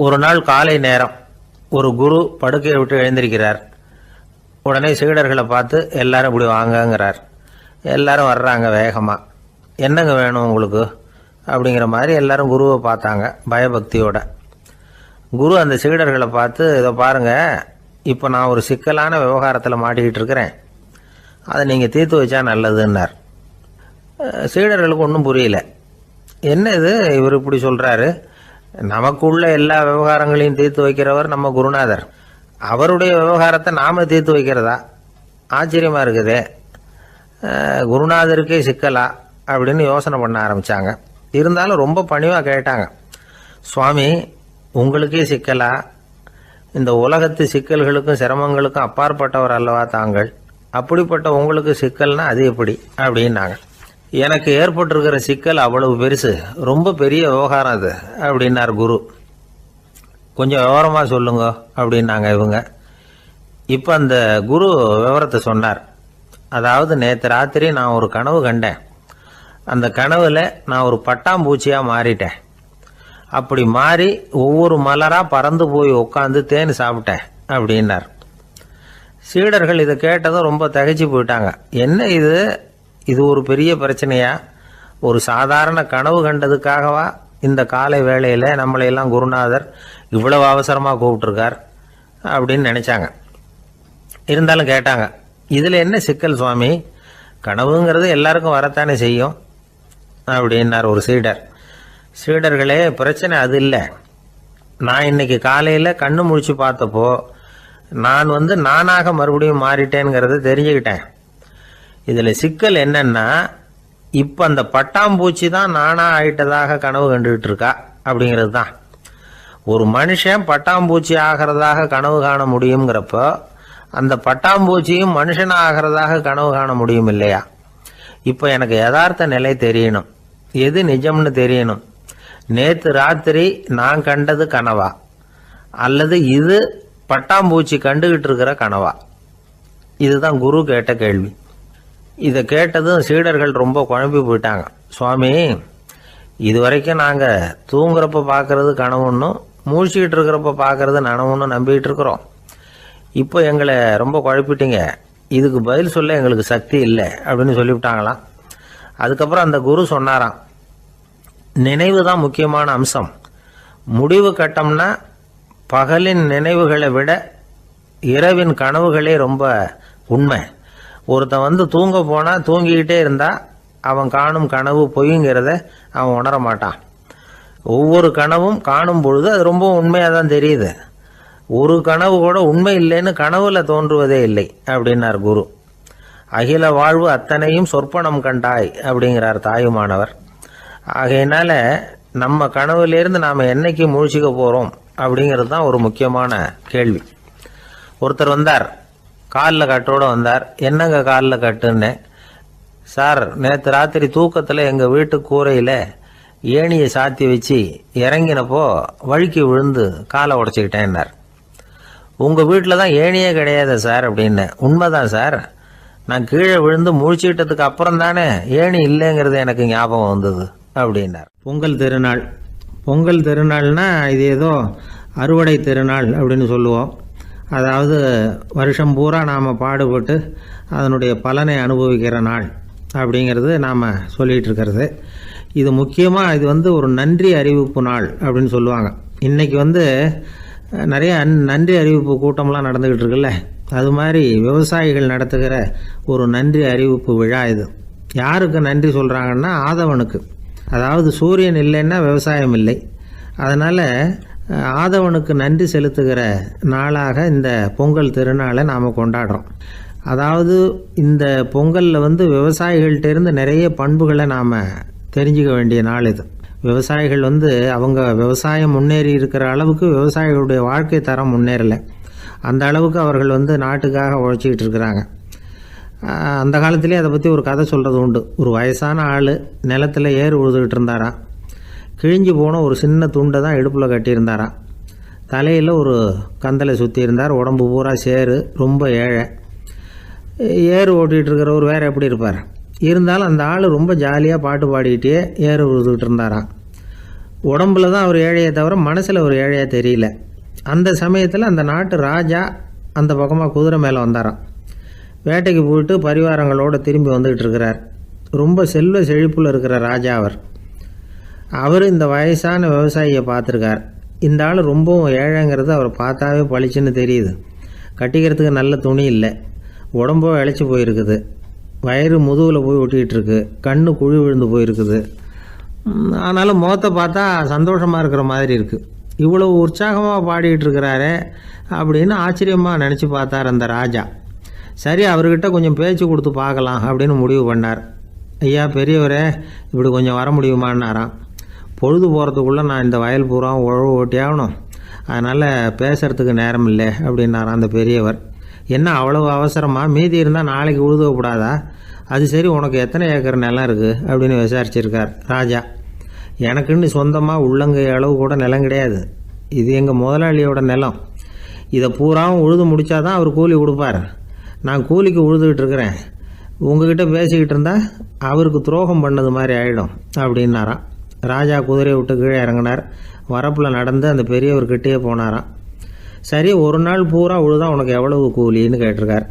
ஒரு நாள் காலை நேரம் ஒரு குரு படுக்கையை விட்டு எழுந்திருக்கிறார். உடனே சீடர்களை பார்த்து எல்லாரும் இப்படி வாங்கங்கிறார். எல்லாரும் வர்றாங்க வேகமாக. என்னங்க வேணும் உங்களுக்கு அப்படிங்கிற மாதிரி எல்லாரும் குருவை பார்த்தாங்க பயபக்தியோட. குரு அந்த சீடர்களை பார்த்து, இதை பாருங்கள், இப்போ நான் ஒரு சிக்கலான விவகாரத்தில் மாட்டிக்கிட்டு இருக்கிறேன், அதை நீங்கள் தீர்த்து வச்சா நல்லதுன்னார். சீடர்களுக்கு ஒன்றும் புரியல. என்ன இது இவர் இப்படி சொல்கிறாரு? நமக்குள்ள எல்லா விவகாரங்களையும் தீர்த்து வைக்கிறவர் நம்ம குருநாதர், அவருடைய விவகாரத்தை நாம் தீர்த்து வைக்கிறதா? ஆச்சரியமாக இருக்குதே, குருநாதருக்கே சிக்கலா அப்படின்னு யோசனை பண்ண ஆரம்பித்தாங்க. இருந்தாலும் ரொம்ப பணிவாக கேட்டாங்க, சுவாமி உங்களுக்கே சிக்கலா? இந்த உலகத்து சிக்கல்களுக்கும் சிரமங்களுக்கும் அப்பாற்பட்டவர் அல்லவா தாங்கள், அப்படிப்பட்ட உங்களுக்கு சிக்கல்னா அது எப்படி அப்படின்னாங்க. எனக்கு ஏற்பட்டிருக்கிற சிக்கல் அவ்வளவு பெருசு, ரொம்ப பெரிய விவகாரம் அது அப்படின்னார் குரு. கொஞ்சம் விவரமாக சொல்லுங்க அப்படின்னாங்க இவங்க. இப்போ அந்த குரு விவரத்தை சொன்னார். அதாவது நேற்று ராத்திரி நான் ஒரு கனவு கண்டேன். அந்த கனவில் நான் ஒரு பட்டாம்பூச்சியாக மாறிட்டேன். அப்படி மாறி ஒவ்வொரு மலராக பறந்து போய் உட்காந்து தேன் சாப்பிட்டேன் அப்படின்னார். சீடர்கள் இதை கேட்டதும் ரொம்ப திகைச்சு போயிட்டாங்க. என்ன இது, இது ஒரு பெரிய பிரச்சனையா? ஒரு சாதாரண கனவு கண்டதுக்காகவா இந்த காலை வேளையில் நம்மளையெல்லாம் குருநாதர் இவ்வளவு அவசரமாக கூப்பிட்டுருக்கார் அப்படின்னு நினச்சாங்க. இருந்தாலும் கேட்டாங்க, இதில் என்ன சிக்கல் சுவாமி? கனவுங்கிறது எல்லாருக்கும் வரத்தானே செய்யும் அப்படின்னார் ஒரு சீடர். சீடர்களே, பிரச்சனை அது இல்லை. நான் இன்னைக்கு காலையில் கண்ணு முழிச்சு பார்த்தப்போ நான் நானாக மறுபடியும் மாறிட்டேங்கிறத தெரிஞ்சுக்கிட்டேன். இதில் சிக்கல் என்னன்னா, இப்போ அந்த பட்டாம்பூச்சி தான் நானாக ஆயிட்டதாக கனவு கண்டுகிட்டு இருக்கா அப்படிங்கிறது தான். ஒரு மனுஷன் பட்டாம்பூச்சி ஆகிறதாக கனவு காண முடியுங்கிறப்போ அந்த பட்டாம்பூச்சியும் மனுஷனாக ஆகிறதாக கனவு காண முடியும் இல்லையா? இப்போ எனக்கு யதார்த்த நிலை தெரியணும், எது நிஜம்னு தெரியணும். நேற்று ராத்திரி நான் கண்டது கனவா, அல்லது இது பட்டாம்பூச்சி கண்டுகிட்டு இருக்கிற கனவா? இதுதான் குரு கேட்ட கேள்வி. இதை கேட்டதும் சீடர்கள் ரொம்ப குழம்பி போயிட்டாங்க. சுவாமி, இது வரைக்கும் நாங்கள் தூங்குறப்ப பார்க்கறது கனவுன்னும் மூழ்கிட்டு இருக்கிறப்ப பார்க்கறது நனவுன்னு நம்பிக்கிட்டு இருக்கிறோம். இப்போ எங்களை ரொம்ப குழப்பிட்டீங்க, இதுக்கு பதில் சொல்ல எங்களுக்கு சக்தி இல்லை அப்படின்னு சொல்லிவிட்டாங்களாம். அதுக்கப்புறம் அந்த குரு சொன்னாராம், நினைவு தான் முக்கியமான அம்சம். முடிவு கட்டம்னா பகலின் நினைவுகளை விட இரவின் கனவுகளே ரொம்ப உண்மை. ஒருத்தன் தூங்க போனால் தூங்கிக்கிட்டே இருந்தால் அவன் காணும் கனவு பொய்ங்கிறத அவன் உணர மாட்டான். ஒவ்வொரு கனவும் காணும் பொழுது அது ரொம்ப உண்மையாக தான் தெரியுது. ஒரு கனவு கூட உண்மை இல்லைன்னு கனவுல தோன்றுவதே இல்லை அப்படின்னார் குரு. அகில வாழ்வு அத்தனையும் சொற்பனம் கண்டாய் அப்படிங்கிறார் தாயுமானவர். ஆகையினால நம்ம கனவுலேருந்து நாம் என்னைக்கு முழிச்சிக்க போகிறோம் அப்படிங்கிறது தான் ஒரு முக்கியமான கேள்வி. ஒருத்தர் வந்தார், காலில் கட்டோடு வந்தார். என்னங்க காலில் கட்டுன்னு? சார், நேற்று ராத்திரி தூக்கத்தில் எங்கள் வீட்டு கூரையில் ஏணியை சாத்தி வச்சு இறங்கினப்போ வழுக்கி விழுந்து காலை உடச்சிக்கிட்டேன்னார். உங்கள் வீட்டில் தான் ஏணியே கிடையாது சார் அப்படின்னு. உண்மைதான் சார், நான் கீழே விழுந்து முழிச்சுக்கிட்டதுக்கு அப்புறம் தானே ஏணி இல்லைங்கிறது எனக்கு ஞாபகம் வந்தது அப்படின்னார். பொங்கல் திருநாள். பொங்கல் திருநாள்னா இது ஏதோ அறுவடை திருநாள் அப்படின்னு சொல்லுவோம். அதாவது வருஷம் பூரா நாம் பாடுபட்டு அதனுடைய பலனை அனுபவிக்கிற நாள் அப்படிங்கிறது நாம் சொல்லிகிட்டு இருக்கிறது. இது முக்கியமாக இது ஒரு நன்றி அறிவிப்பு நாள் அப்படின்னு சொல்லுவாங்க. இன்றைக்கி நிறைய நன்றி அறிவிப்பு கூட்டம்லாம் நடந்துக்கிட்டு இருக்குல்ல, அது மாதிரி விவசாயிகள் நடத்துகிற ஒரு நன்றி அறிவிப்பு விழா இது. யாருக்கு நன்றி சொல்கிறாங்கன்னா ஆதவனுக்கு. அதாவது சூரியன் இல்லைன்னா விவசாயம் இல்லை. அதனால் ஆதவனுக்கு நன்றி செலுத்துகிற நாளாக இந்த பொங்கல் திருநாளை நாம் கொண்டாடுறோம். அதாவது இந்த பொங்கலில் விவசாயிகள்கிட்டேருந்து நிறைய பண்புகளை நாம் தெரிஞ்சுக்க வேண்டிய நாள் இது. விவசாயிகள் அவங்க விவசாயம் முன்னேறி இருக்கிற அளவுக்கு விவசாயிகளுடைய வாழ்க்கை தரம் முன்னேறலை. அந்த அளவுக்கு அவர்கள் நாட்டுக்காக உழைச்சிக்கிட்டு இருக்கிறாங்க. அந்த காலத்திலே அதை பற்றி ஒரு கதை சொல்கிறது உண்டு. ஒரு வயசான ஆள் நிலத்தில் ஏறு உழுதுகிட்டு இருந்தாராம். கிழிஞ்சு போன ஒரு சின்ன துண்டை தான் இடுப்பில் கட்டியிருந்தாராம். தலையில் ஒரு கந்தலை சுற்றி இருந்தார். உடம்பு பூரா சேரு, ரொம்ப ஏழை. ஏறு ஓட்டிகிட்டு இருக்கிறவர் வேறு எப்படி இருப்பார்? இருந்தாலும் அந்த ஆள் ரொம்ப ஜாலியாக பாட்டு பாடிக்கிட்டே ஏறு உழுதுகிட்டு இருந்தாராம். உடம்புல தான் அவர் ஏழையை தவிர மனசில் ஒரு ஏழையாக தெரியல. அந்த சமயத்தில் அந்த நாட்டு ராஜா அந்த பக்கமாக குதிரை மேலே வந்தாராம். வேட்டைக்கு போயிட்டு பரிவாரங்களோடு திரும்பி வந்துக்கிட்டு இருக்கிறார். ரொம்ப செல்வ செழிப்பில் இருக்கிற ராஜா அவர் இந்த வயசான விவசாயியை பார்த்துருக்கார். இந்த ஆள் ரொம்பவும் ஏழைங்கிறது அவர் பார்த்தாவே பளிச்சுன்னு தெரியுது. கட்டிக்கிறதுக்கு நல்ல துணி இல்லை, உடம்போ இழைச்சி போயிருக்குது, வயிறு முதுகில் போய் ஒட்டிக்கிட்டு இருக்கு, கண்ணு குழி விழுந்து போயிருக்குது. ஆனாலும் முகத்தை பார்த்தா சந்தோஷமாக இருக்கிற மாதிரி இருக்குது. இவ்வளவு உற்சாகமாக பாடிக்கிட்டு இருக்கிறாரே அப்படின்னு ஆச்சரியமாக நினச்சி பார்த்தார் அந்த ராஜா. சரி, அவர்கிட்ட கொஞ்சம் பேச்சு கொடுத்து பார்க்கலாம் அப்படின்னு முடிவு பண்ணார். ஐயா பெரியவரே, இப்படி கொஞ்சம் வர முடியுமான்னாராம். பொழுது போகிறதுக்குள்ளே நான் இந்த வயல் பூரா உழவு ஓட்டி ஆகணும், அதனால் பேசுகிறதுக்கு நேரம் இல்லை அப்படின்னாராம் அந்த பெரியவர். என்ன அவ்வளவு அவசரமாக? மீதி இருந்தால் நாளைக்கு உழுதக்கூடாதா? அது சரி, உனக்கு எத்தனை ஏக்கர் நிலம் இருக்குது அப்படின்னு விசாரிச்சிருக்கார் ராஜா. எனக்குன்னு சொந்தமாக உள்ளங்கை அளவு கூட நிலம் கிடையாது. இது எங்கள் முதலாளியோட நிலம். இதை பூராவும் உழுது முடித்தாதான் அவர் கூலி கொடுப்பார். நான் கூலிக்கு உழுதுகிட்டு இருக்கிறேன். உங்ககிட்ட பேசிக்கிட்டு இருந்தால் அவருக்கு துரோகம் பண்ணது மாதிரி ஆகிடும் அப்படின்னாராம். ராஜா குதிரையை விட்டு கீழே இறங்கினார். வரப்பில் நடந்து அந்த பெரியவர்கிட்டயே போனாராம். சரி, ஒரு நாள் பூரா உழுதா உனக்கு எவ்வளவு கூலின்னு கேட்டிருக்கார்.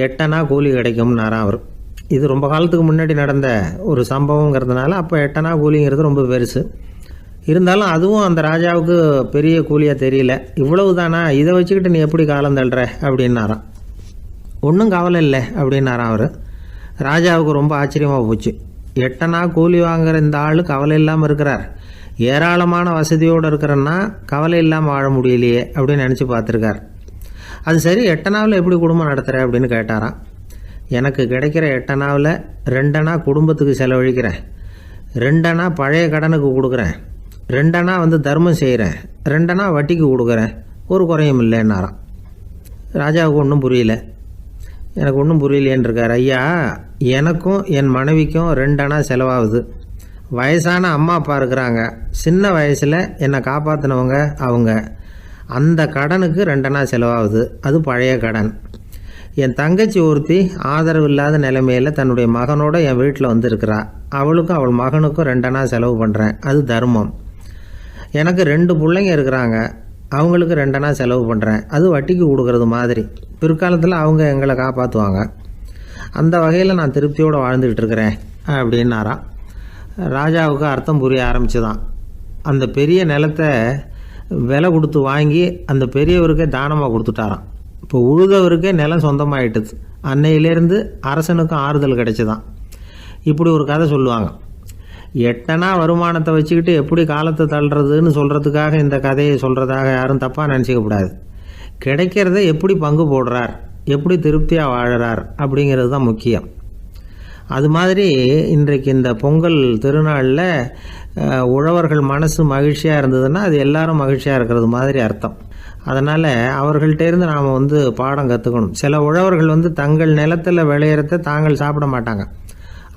8 அணா கூலி கிடைக்கும்னாராம் அவர். இது ரொம்ப காலத்துக்கு முன்னாடி நடந்த ஒரு சம்பவங்கிறதுனால அப்போ 8 அணா கூலிங்கிறது ரொம்ப பெருசு. இருந்தாலும் அதுவும் அந்த ராஜாவுக்கு பெரிய கூலியாக தெரியல. இவ்வளவு தானா, இதை வச்சுக்கிட்டு நீ எப்படி காலம் தள்ளுற அப்படின்னாராம். ஒன்றும் கவலை இல்லை அப்படின்னாராம் அவர். ராஜாவுக்கு ரொம்ப ஆச்சரியமாக போச்சு. 8 அணா கூலி வாங்குகிற இந்த ஆள் கவலை இல்லாமல் இருக்கிறார், ஏராளமான வசதியோடு இருக்கிறன்னா கவலை இல்லாமல் வாழ முடியலையே அப்படின்னு நினச்சி பார்த்துருக்கார். அது சரி, 8 அணாவில் எப்படி குடும்பம் நடத்துகிற அப்படின்னு கேட்டாராம். எனக்கு கிடைக்கிற 8 அணாவில் 2 அணா குடும்பத்துக்கு செலவழிக்கிறேன், 2 அணா பழைய கடனுக்கு கொடுக்குறேன், 2 அணா தர்மம் செய்கிறேன், 2 அணா வட்டிக்கு கொடுக்குறேன், ஒரு குறையும் இல்லைன்னாராம். ராஜாவுக்கு ஒன்றும் புரியல. எனக்கு ஒன்றும் புரியலேன்னு இருக்கார். ஐயா, எனக்கும் என் மனைவிக்கும் 2 அணா செலவாகுது. வயசான அம்மா அப்பா இருக்கிறாங்க, சின்ன வயசில் என்னை காப்பாற்றினவங்க அவங்க. அந்த கடனுக்கு 2 அணா செலவாகுது, அது பழைய கடன். என் தங்கச்சி ஒருத்தி ஆதரவு இல்லாத நிலைமையில் தன்னுடைய மகனோட என் வீட்டில் வந்திருக்கிறா. அவளுக்கும் அவள் மகனுக்கும் 2 அணா செலவு பண்ணுறேன், அது தர்மம். எனக்கு 2 பிள்ளைங்க இருக்கிறாங்க, அவங்களுக்கு 2 அணா செலவு பண்ணுறேன், அது வட்டிக்கு கொடுக்கறது மாதிரி. பிற்காலத்தில் அவங்க எங்களை காப்பாற்றுவாங்க. அந்த வகையில் நான் திருப்தியோடு வாழ்ந்துக்கிட்டு இருக்கிறேன் அப்படின்னாராம். ராஜாவுக்கு அர்த்தம் புரிய ஆரம்பிச்சுதான். அந்த பெரிய நிலத்தை விலை கொடுத்து வாங்கி அந்த பெரியவருக்கே தானமாக கொடுத்துட்டாராம். இப்போ உழுதவருக்கே நிலம் சொந்தமாகிட்டுது. அன்னையிலேருந்து அரசனுக்கும் ஆறுதல் கிடைச்சிதான். இப்படி ஒரு கதை சொல்லுவாங்க. 8 அணா வருமானத்தை வச்சுக்கிட்டு எப்படி காலத்தை தள்ளுறதுன்னு சொல்கிறதுக்காக இந்த கதையை சொல்கிறதாக யாரும் தப்பாக நினச்சிக்கக்கூடாது. கிடைக்கிறத எப்படி பங்கு போடுறார், எப்படி திருப்தியாக வாழறார் அப்படிங்கிறது தான் முக்கியம். அது மாதிரி இன்றைக்கு இந்த பொங்கல் திருநாளில் உழவர்கள் மனசு மகிழ்ச்சியாக இருந்ததுன்னா அது எல்லாரும் மகிழ்ச்சியாக இருக்கிறது மாதிரி அர்த்தம். அதனால் அவர்கள்ட்டேருந்து நாம் பாடம் கற்றுக்கணும். சில உழவர்கள் தங்கள் நிலத்தில் விளையிறத தாங்கள் சாப்பிட மாட்டாங்க,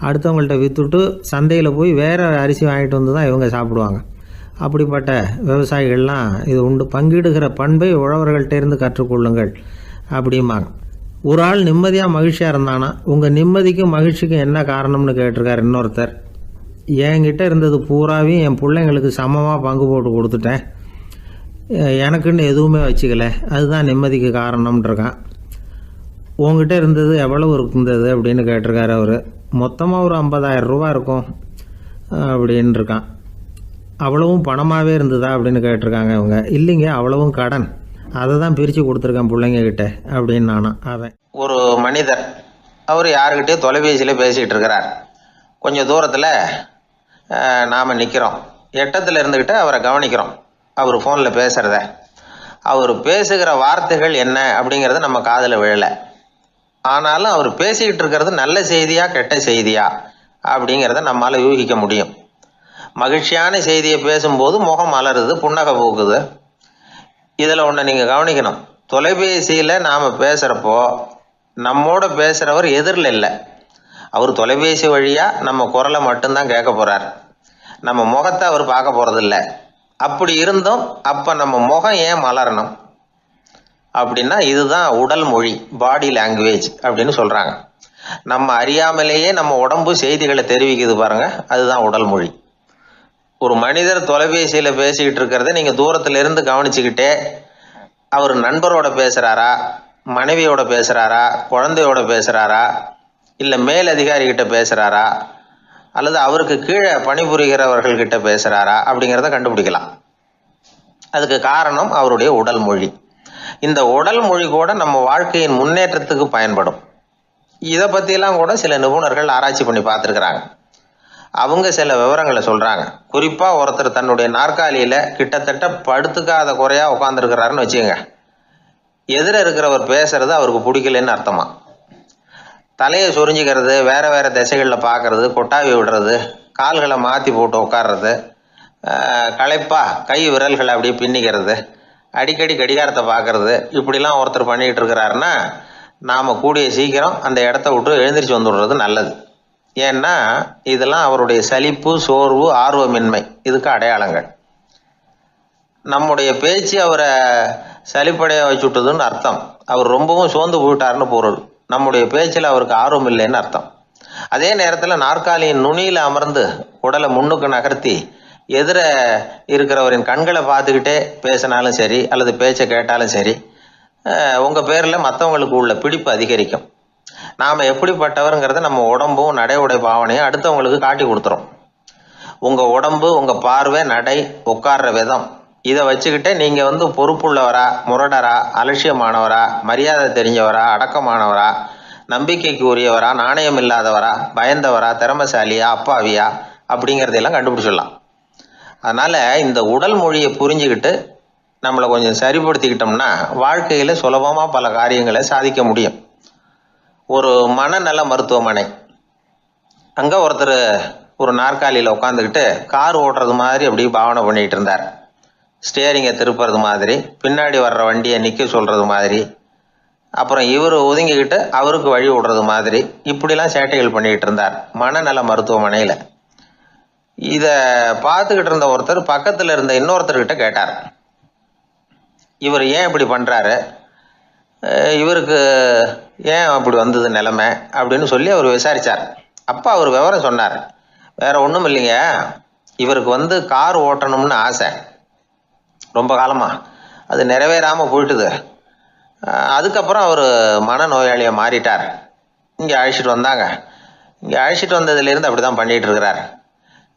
அடுத்தவங்கள்ட்ட விற்றுட்டு சந்தையில் போய் வேறு அரிசி வாங்கிட்டு வந்து தான் இவங்க சாப்பிடுவாங்க. அப்படிப்பட்ட விவசாயிகள்லாம் இது உண்டு. பங்கிடுகிற பண்பை உழவர்கள்ட்டேருந்து கற்றுக்கொள்ளுங்கள் அப்படிம்பாங்க. ஒரு ஆள் நிம்மதியாக மகிழ்ச்சியாக இருந்தானா, உங்கள் நிம்மதிக்கும் மகிழ்ச்சிக்கும் என்ன காரணம்னு கேட்டிருக்கார் இன்னொருத்தர். என்கிட்ட இருந்தது பூராவையும் என் பிள்ளைங்களுக்கு சமமாக பங்கு போட்டு கொடுத்துட்டேன், எனக்குன்னு எதுவுமே வச்சுக்கல, அதுதான் நிம்மதிக்கு காரணம்ன்றிருக்கான். உங்ககிட்ட இருந்தது எவ்வளவு இருந்தது அப்படின்னு கேட்டிருக்காரு அவர். மொத்தமாக ஒரு 50,000 ரூபா இருக்கும் அப்படின்னு இருக்கான். அவ்வளவும் பணமாகவே இருந்ததா அப்படின்னு கேட்டிருக்காங்க இவங்க. இல்லைங்க, அவ்வளவும் கடன், அதை தான் பிரித்து கொடுத்துருக்கேன் பிள்ளைங்க கிட்ட அப்படின்னு நானும். அவன் ஒரு மனிதர், அவர் யாருக்கிட்டே தொலைபேசியில் பேசிகிட்டு இருக்கிறார். கொஞ்சம் தூரத்தில் நாம் நிற்கிறோம். எட்டத்தில் இருந்துக்கிட்டு அவரை கவனிக்கிறோம், அவர் ஃபோனில் பேசுகிறத. அவர் பேசுகிற வார்த்தைகள் என்ன அப்படிங்கிறது நம்ம காதில் விழலை. ஆனாலும் அவர் பேசிக்கிட்டு இருக்கிறது நல்ல செய்தியா கெட்ட செய்தியா அப்படிங்கிறத நம்மளால் யூகிக்க முடியும். மகிழ்ச்சியான செய்தியை பேசும்போது முகம் மலருது, புன்னகை பூக்குது. இதில் ஒன்று நீங்கள் கவனிக்கணும். தொலைபேசியில் நாம் பேசுகிறப்போ நம்மோட பேசுகிறவர் எதிரில் இல்லை. அவர் தொலைபேசி வழியாக நம்ம குரலை மட்டும்தான் கேட்க போகிறார், நம்ம முகத்தை அவர் பார்க்க போகிறதில்ல. அப்படி இருந்தும் அப்போ நம்ம முகம் ஏன் மலரணும் அப்படின்னா இதுதான் உடல் மொழி, பாடி லாங்குவேஜ் அப்படின்னு சொல்கிறாங்க. நம்ம அறியாமலேயே நம்ம உடம்பு செய்திகளை தெரிவிக்குது பாருங்க, அதுதான் உடல் மொழி. ஒரு மனிதர் தொலைபேசியில பேசிக்கிட்டு இருக்கிறத நீங்க தூரத்துல இருந்து கவனிச்சுக்கிட்டே அவர் நண்பரோட பேசுறாரா, மனைவியோட பேசுறாரா, குழந்தையோட பேசுறாரா, இல்ல மேல் அதிகாரி கிட்ட பேசுறாரா, அல்லது அவருக்கு கீழே பணிபுரிகிறவர்கள் கிட்ட பேசுறாரா அப்படிங்கிறத கண்டுபிடிக்கலாம். அதுக்கு காரணம் அவருடைய உடல் மொழி. இந்த உடல் மொழி கூட நம்ம வாழ்க்கையின் முன்னேற்றத்துக்கு பயன்படும். இதை பற்றியெல்லாம் கூட சில நிபுணர்கள் ஆராய்ச்சி பண்ணி பார்த்துருக்குறாங்க. அவங்க சில விவரங்களை சொல்கிறாங்க. குறிப்பாக ஒருத்தர் தன்னுடைய நாற்காலியில் கிட்டத்தட்ட படுத்துக்காத குறையாக உட்காந்துருக்கிறாருன்னு வச்சுக்கோங்க. எதிர இருக்கிறவர் பேசுறது அவருக்கு பிடிக்கலன்னு அர்த்தமா. தலையை சொரிஞ்சிக்கிறது, வேற வேற திசைகளில் பார்க்கறது, கொட்டாவி விடுறது, கால்களை மாற்றி போட்டு உட்கார்றது, களைப்பா கை விரல்களை அப்படியே பின்னிக்கிறது, அடிக்கடி கடிகாரத்தை பார்க்கறது, இப்படிலாம் ஒருத்தர் பண்ணிக்கிட்டு இருக்கிறாருன்னா நாம் கூடிய சீக்கிரம் அந்த இடத்த விட்டு எழுந்திரிச்சு வந்துடுறது நல்லது. ஏன்னா இதெல்லாம் அவருடைய சலிப்பு, சோர்வு, ஆர்வமின்மை இதுக்கு அடையாளங்கள். நம்முடைய பேச்சு அவரை சலிப்படைய வச்சுட்டதுன்னு அர்த்தம். அவர் ரொம்பவும் சோர்ந்து போயிட்டாருன்னு பொருள். நம்முடைய பேச்சில் அவருக்கு ஆர்வம் இல்லைன்னு அர்த்தம். அதே நேரத்தில் நாற்காலியின் நுனியில் அமர்ந்து உடலை முன்னுக்கு நகர்த்தி எதிர இருக்கிறவரின் கண்களை பார்த்துக்கிட்டே பேசினாலும் சரி அல்லது பேச்சை கேட்டாலும் சரி, உங்கள் பேரில் மற்றவங்களுக்கு உள்ள பிடிப்பு அதிகரிக்கும். நாம் எப்படிப்பட்டவருங்கிறத நம்ம உடம்பும் நடை உடை பாவனையும் அடுத்தவங்களுக்கு காட்டி கொடுத்துரும். உங்கள் உடம்பு, உங்கள் பார்வை, நடை, உட்கார்ற விதம் இதை வச்சுக்கிட்டே நீங்கள் பொறுப்புள்ளவரா, முரடரா, அலட்சியமானவரா, மரியாதை தெரிஞ்சவரா, அடக்கமானவரா, நம்பிக்கைக்கு உரியவரா, நாணயம் இல்லாதவரா, பயந்தவரா, திறமைசாலியா, அப்பாவியா அப்படிங்கிறதையெல்லாம் கண்டுபிடிச்சிடலாம். அதனால் இந்த உடல் மொழியை புரிஞ்சுக்கிட்டு நம்மளை கொஞ்சம் சரிப்படுத்திக்கிட்டோம்னா வாழ்க்கையில் சுலபமாக பல காரியங்களை சாதிக்க முடியும். ஒரு மனநல மருத்துவமனை, அங்கே ஒருத்தர் ஒரு நாற்காலியில் உட்காந்துக்கிட்டு கார் ஓட்டுறது மாதிரி அப்படி பாவனை பண்ணிகிட்டு இருந்தார். ஸ்டியரிங்கை திருப்புறது மாதிரி, பின்னாடி வர்ற வண்டியை நிற்க சொல்கிறது மாதிரி, அப்புறம் இவர் ஒதுங்கிக்கிட்டு அவருக்கு வழி விடுறது மாதிரி, இப்படிலாம் சேட்டைகள் பண்ணிக்கிட்டு இருந்தார் மனநல மருத்துவமனையில். இதை பார்த்துக்கிட்டு இருந்த ஒருத்தர் பக்கத்தில் இருந்த இன்னொருத்தர்கிட்ட கேட்டார், இவர் ஏன் இப்படி பண்ணுறாரு, இவருக்கு ஏன் அப்படி வந்தது நிலைமை அப்படின்னு சொல்லி அவர் விசாரித்தார். அப்போ அவர் விவரம் சொன்னார். வேற ஒன்றும் இல்லைங்க, இவருக்கு கார் ஓட்டணும்னு ஆசை ரொம்ப காலமாக, அது நிறைவேறாமல் போயிட்டுது. அதுக்கப்புறம் அவர் மனநோயாளியை மாறிட்டார். இங்கே அழைச்சிட்டு வந்தாங்க. இங்கே அழைச்சிட்டு வந்ததுலேருந்து அப்படி தான் பண்ணிகிட்டு இருக்கிறார்.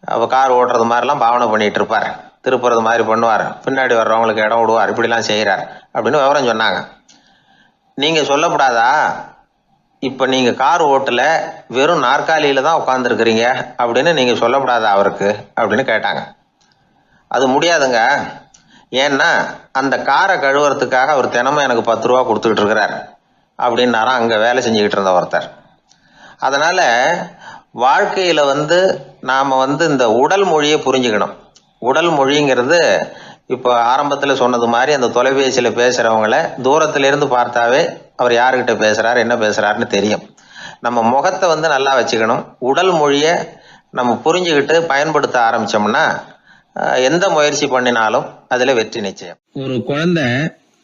அவர் கார் ஓட்டுறது மாதிரிலாம் பாவனை பண்ணிகிட்டு இருப்பார், திருப்புறது மாதிரி பண்ணுவார், பின்னாடி வர்றவங்களுக்கு இடம் விடுவார், இப்படிலாம் செய்கிறார் அப்படின்னு விவரம் சொன்னாங்க. நீங்கள் சொல்லப்படாதா, இப்போ நீங்கள் கார் ஓட்டல, வெறும் நாற்காலியில் தான் உட்காந்துருக்குறீங்க அப்படின்னு நீங்கள் சொல்லப்படாதா அவருக்கு அப்படின்னு கேட்டாங்க. அது முடியாதுங்க, ஏன்னா அந்த காரை கழுவுறதுக்காக அவர் தினமும் எனக்கு 10 ரூபா கொடுத்துக்கிட்டு இருக்கிறார் அப்படின்னாராம் அங்கே வேலை செஞ்சுக்கிட்டு இருந்த ஒருத்தர். அதனால் வாழ்க்கையில் நாம் இந்த உடல் மொழியை புரிஞ்சுக்கணும். உடல் மொழிங்கிறது இப்போ ஆரம்பத்தில் சொன்னது மாதிரி அந்த தொலைபேசியில் பேசுகிறவங்கள தூரத்திலிருந்து பார்த்தாவே அவர் யாருக்கிட்ட பேசுகிறார், என்ன பேசுகிறாருன்னு தெரியும். நம்ம முகத்தை நல்லா வச்சுக்கணும். உடல் மொழியை நம்ம புரிஞ்சுக்கிட்டு பயன்படுத்த ஆரம்பித்தோம்னா எந்த முயற்சி பண்ணினாலும் அதில் வெற்றி நிச்சயம். ஒரு குழந்தை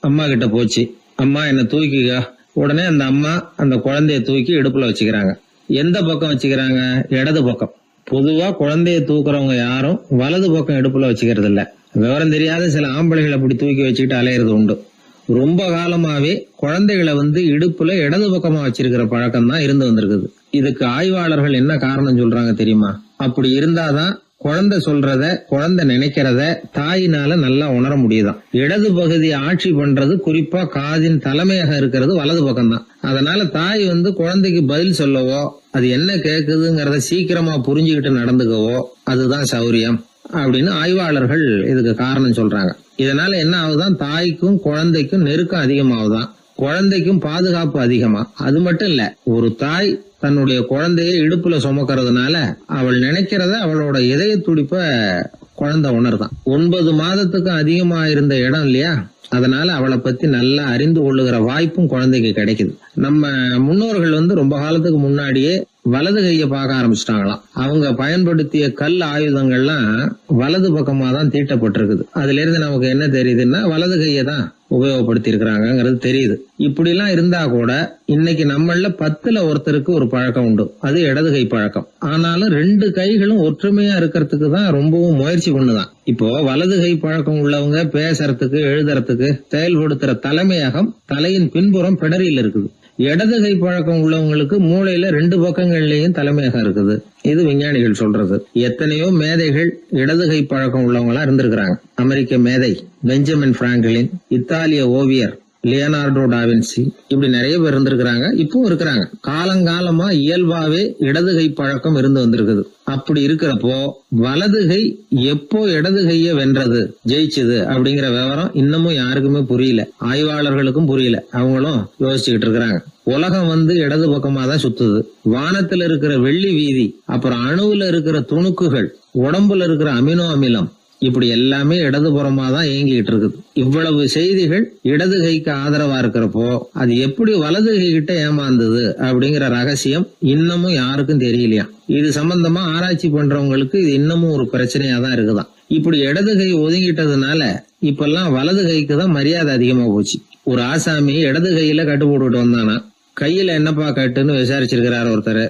அம்மா கிட்ட போச்சு, அம்மா என்னை தூக்கிக்க. உடனே அந்த அம்மா அந்த குழந்தைய தூக்கி இடுப்புல வச்சுக்கிறாங்க. எந்த பக்கம் வச்சுக்கிறாங்க? இடது பக்கம். பொதுவா குழந்தைய தூக்குறவங்க யாரும் வலது பக்கம் இடுப்புல வச்சுக்கிறது இல்ல. விவரம் தெரியாத சில ஆம்பளைகளை அப்படி தூக்கி வச்சுக்கிட்டு அலையிறது உண்டு. ரொம்ப காலமாவே குழந்தைகளை இடுப்புல இடது பக்கமா வச்சிருக்கிற பழக்கம் தான் இருந்து வந்திருக்குது. இதுக்கு ஆய்வாளர்கள் என்ன காரணம் சொல்றாங்க தெரியுமா? அப்படி இருந்தாதான் குழந்தை சொல்றத, குழந்தை நினைக்கிறத தாயினால நல்லா உணர முடியுதாம். இடது பகுதி ஆட்சி பண்றது, குறிப்பா காதின் தலைமையாக இருக்கிறது வலது பக்கம் தான். அதனால தாய் குழந்தைக்கு பதில் சொல்லவோ, அது என்ன கேக்குதுங்கிறத சீக்கிரமா புரிஞ்சுக்கிட்டு நடந்துக்கவோ அதுதான் சௌரியம் அப்படின்னு ஆய்வாளர்கள் இதுக்கு காரணம் சொல்றாங்க. இதனால என்ன ஆகுதான், தாய்க்கும் குழந்தைக்கும் நெருக்கம் அதிகமாகுதான், குழந்தைக்கும் பாதுகாப்பு அதிகமா. அது மட்டும் இல்ல, ஒரு தாய் தன்னுடைய குழந்தைய இடுப்புல சுமக்கிறதுனால அவள் நினைக்கிறத, அவளோட இதய துடிப்ப குழந்தை உணர்தான். 9 மாதத்துக்கு அதிகமா இருந்த இடம் இல்லையா, அதனால அவளை பத்தி நல்லா அறிந்து கொள்ளுகிற வாய்ப்பும் குழந்தைக்கு கிடைக்குது. நம்ம முன்னோர்கள் ரொம்ப காலத்துக்கு முன்னாடியே வலது கையை பார்க்க ஆரம்பிச்சிட்டாங்களாம். அவங்க பயன்படுத்திய கல் ஆயுதங்கள்லாம் வலது பக்கமா தான் தீட்டப்பட்டிருக்குது. அதுல இருந்து நமக்கு என்ன தெரியுதுன்னா வலது கையை தான் உபயோகப்படுத்தி இருக்கிறாங்கிறது தெரியுது. இப்படி எல்லாம் இருந்தா கூட இன்னைக்கு நம்மள 10ல் ஒருத்தருக்கு ஒரு பழக்கம் உண்டு, அது இடது கை பழக்கம். ஆனாலும் 2 கைகளும் ஒற்றுமையா இருக்கிறதுக்கு தான் ரொம்பவும் முயற்சி பண்ணுதான். இப்போ வலது கை பழக்கம் உள்ளவங்க பேசுறதுக்கு எழுதுறதுக்கு செயல்படுத்துற தலைமையகம் தலையின் பின்புறம் பிடரியில் இருக்குது. இடது கை பழக்கம் உள்ளவங்களுக்கு மூளையில 2 பக்கங்கள்லயும் தலைமையகம் இருக்குது. இது விஞ்ஞானிகள் சொல்றது. எத்தனையோ மேதைகள் இடது கை பழக்கம் உள்ளவங்களா இருந்திருக்கிறாங்க. அமெரிக்க மேதை பெஞ்சமின் பிராங்க்லின், இத்தாலிய ஓவியர் லியோனார்டோ டாவின்சி, இப்படி நிறைய பேர் இருந்திருக்கிறாங்க, இப்பவும் இருக்கிறாங்க. காலங்காலமா இயல்பாவே இடது கை பழக்கம் இருந்து வந்திருக்குது. அப்படி இருக்கிறப்போ வலது கை எப்போ இடது கைய வென்றது, ஜெயிச்சது அப்படிங்கிற விவரம் இன்னமும் யாருக்குமே புரியல. ஆய்வாளர்களுக்கும் புரியல. அவங்களும் யோசிச்சுக்கிட்டு இருக்கிறாங்க. உலகம் இடது பக்கமா தான் சுத்துது. வானத்துல இருக்கிற வெள்ளி வீதி, அப்புறம் அணுவுல இருக்கிற துணுக்குகள், உடம்புல இருக்கிற அமினோ அமிலம், இப்படி எல்லாமே இடதுபுறமா தான் இயங்கிட்டு இருக்குது. இவ்வளவு செய்திகள் இடது கைக்கு ஆதரவா இருக்கிறப்போ அது எப்படி வலது கை கிட்ட ஏமாந்தது அப்படிங்கிற ரகசியம் இன்னமும் யாருக்கும் தெரியலையா. இது சம்பந்தமா ஆராய்ச்சி பண்றவங்களுக்கு இது இன்னமும் ஒரு பிரச்சனையா தான் இருக்குதான். இப்படி இடது கை ஒதுங்கிட்டதுனால இப்பெல்லாம் வலது கைக்கு தான் மரியாதை அதிகமா போச்சு. ஒரு ஆசாமி இடது கையில கட்டு போட்டுட்டு வந்தானா, கையில என்னப்பா கட்டுன்னு விசாரிச்சிருக்கிறார் ஒருத்தர்.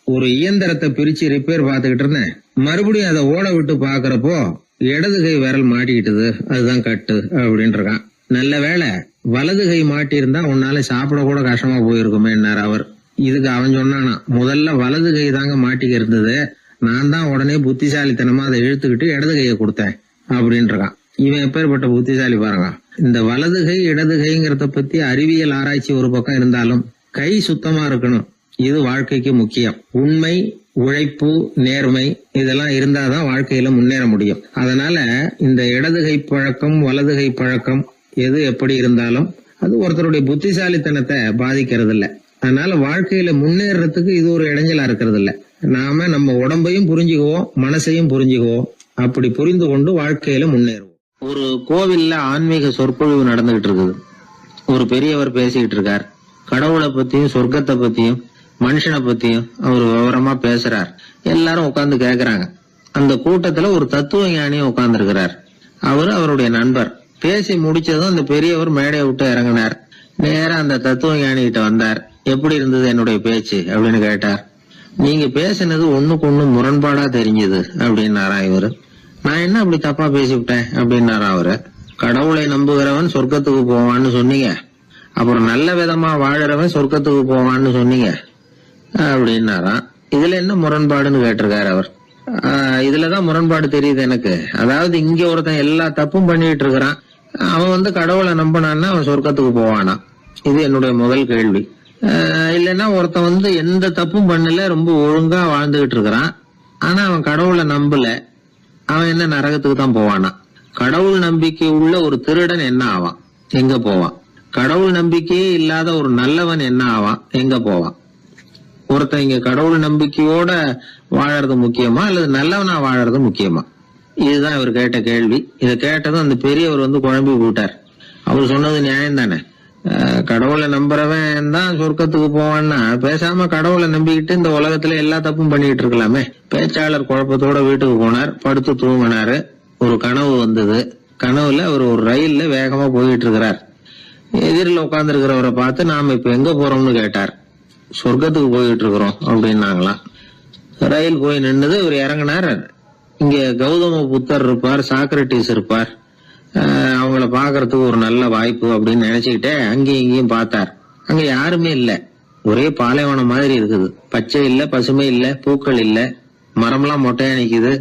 ஒரு இயந்திரத்தை பிரிச்சு ரிப்பேர் பார்த்துக்கிட்டு இருந்தேன், மறுபடியும் அதை ஓட விட்டு பாக்குறப்போ இடது கை விரல் மாட்டிக்கிட்டது, அதுதான் கட்டு அப்படின்னு இருக்கான். நல்ல வேளை வலது கை மாட்டியிருந்தா உன்னால சாப்பிட கூட கஷ்டமா போயிருக்குமே அவர். இதுக்கு அவன் சொன்னானா, முதல்ல வலது கை தாங்க மாட்டிக்க இருந்தது, நான் தான் உடனே புத்திசாலித்தனமா அதை இழுத்துக்கிட்டு இடது கையை கொடுத்தேன் அப்படின்னு இருக்கான். இவன் எப்பேற்பட்ட புத்திசாலி பாருங்க. இந்த வலது கை இடது கைங்கிறத பத்தி அறிவியல் ஆராய்ச்சி ஒரு பக்கம் இருந்தாலும் கை சுத்தமா இருக்கணும், இது வாழ்க்கைக்கு முக்கியம். உண்மை, உழைப்பு, நேர்மை இதெல்லாம் இருந்தாதான் வாழ்க்கையில முன்னேற முடியும். அதனால இந்த இடது கை பழக்கம் வலது கை பழக்கம் எது எப்படி இருந்தாலும் அது ஒருத்தருடைய புத்திசாலித்தனத்தை பாதிக்கிறது இல்ல. அதனால வாழ்க்கையில முன்னேறதுக்கு இது ஒரு இடைஞ்சலா இருக்கிறது இல்ல. நாம நம்ம உடம்பையும் புரிஞ்சுக்குவோம், மனசையும் புரிஞ்சுக்குவோம். அப்படி புரிந்து கொண்டு வாழ்க்கையில முன்னேறுவோம். ஒரு கோவில்ல ஆன்மீக சொற்பொழிவு நடந்துகிட்டு இருக்குது. ஒரு பெரியவர் பேசிக்கிட்டு இருக்கார். கடவுளை பத்தியும் சொர்க்கத்தை பத்தியும் மனுஷனை பத்தியும் அவர் விவரமா பேசுறார். எல்லாரும் உட்கார்ந்து கேக்குறாங்க. அந்த கூட்டத்துல ஒரு தத்துவ ஞானியும் உட்கார்ந்து இருக்கிறார். அவரு அவருடைய நண்பர். பேசி முடிச்சதும் அந்த பெரியவர் மேடையை விட்டு இறங்கினார். நேரா அந்த தத்துவ ஞானி கிட்ட வந்தார். எப்படி இருந்தது என்னுடைய பேச்சு அப்படின்னு கேட்டார். நீங்க பேசினது ஒண்ணுக்கு ஒண்ணு முரண்பாடா தெரிஞ்சது அப்படின்னாரா இவரு. நான் என்ன அப்படி தப்பா பேசிவிட்டேன் அப்படின்னாரா அவரு. கடவுளை நம்புகிறவன் சொர்க்கத்துக்கு போவான்னு சொன்னீங்க, அப்புறம் நல்ல விதமா வாழறவன் சொர்க்கத்துக்கு போவான்னு சொன்னீங்க அப்படின்னாராம். இதுல என்ன முரண்பாடுன்னு கேட்டிருக்காரு அவர். இதுலதான் முரண்பாடு தெரியுது எனக்கு. அதாவது இங்க ஒருத்தன் எல்லா தப்பும் பண்ணிட்டு இருக்கிறான், அவன் கடவுளை நம்பினான்னா அவன் சொர்க்கத்துக்கு போவானா? இது என்னுடைய முதல் கேள்வி. இல்லைன்னா ஒருத்தன் எந்த தப்பும் பண்ணல, ரொம்ப ஒழுங்கா வாழ்ந்துகிட்டு இருக்கிறான், ஆனா அவன் கடவுளை நம்பல, அவன் என்ன நரகத்துக்கு தான் போவானா? கடவுள் நம்பிக்கை உள்ள ஒரு திருடன் என்ன ஆவான், எங்க போவான்? கடவுள் நம்பிக்கையே இல்லாத ஒரு நல்லவன் என்ன ஆவான், எங்க போவான்? ஒருத்தன் இங்க கடவுள் நம்பிக்கையோட வாழறது முக்கியமா அல்லது நல்லவனா வாழறது முக்கியமா? இதுதான் இவர் கேட்ட கேள்வி. இதை கேட்டதும் அந்த பெரியவர் குழம்பி போட்டார். அவர் சொன்னது நியாயம் தானே. கடவுளை நம்புறவன் தான் சொர்க்கத்துக்கு போவான்னா பேசாம கடவுளை நம்பிக்கிட்டு இந்த உலகத்துல எல்லா தப்பும் பண்ணிட்டு இருக்கலாமே. பேச்சாளர் குழப்பத்தோட வீட்டுக்கு போனார். படுத்து தூங்கினாரு. ஒரு கனவு வந்தது. கனவுல அவர் ஒரு ரயில்ல வேகமா போயிட்டு இருக்கிறார். எதிரில் உட்கார்ந்து இருக்கிறவரை பார்த்து நாம இப்ப எங்க போறோம்னு கேட்டார். சொர்க்கத்துக்கு போயிட்டு இருக்கிறோம் அப்படின்னாங்களாம். ரயில் போய் நின்னுது. இவர் இறங்கினார். இங்க கௌதம புத்தர் இருப்பார், சாக்ரட்டிஸ் இருப்பார், அவங்கள பாக்குறதுக்கு ஒரு நல்ல வாய்ப்பு அப்படின்னு நினைச்சுக்கிட்டே அங்கேயும் இங்கேயும் பார்த்தார். அங்க யாருமே இல்ல. ஒரே பாலைவனம் மாதிரி இருக்குது. பச்சை இல்ல, பசுமை இல்ல, பூக்கள் இல்ல, மரம்லாம் மொட்டையா நிக்குது.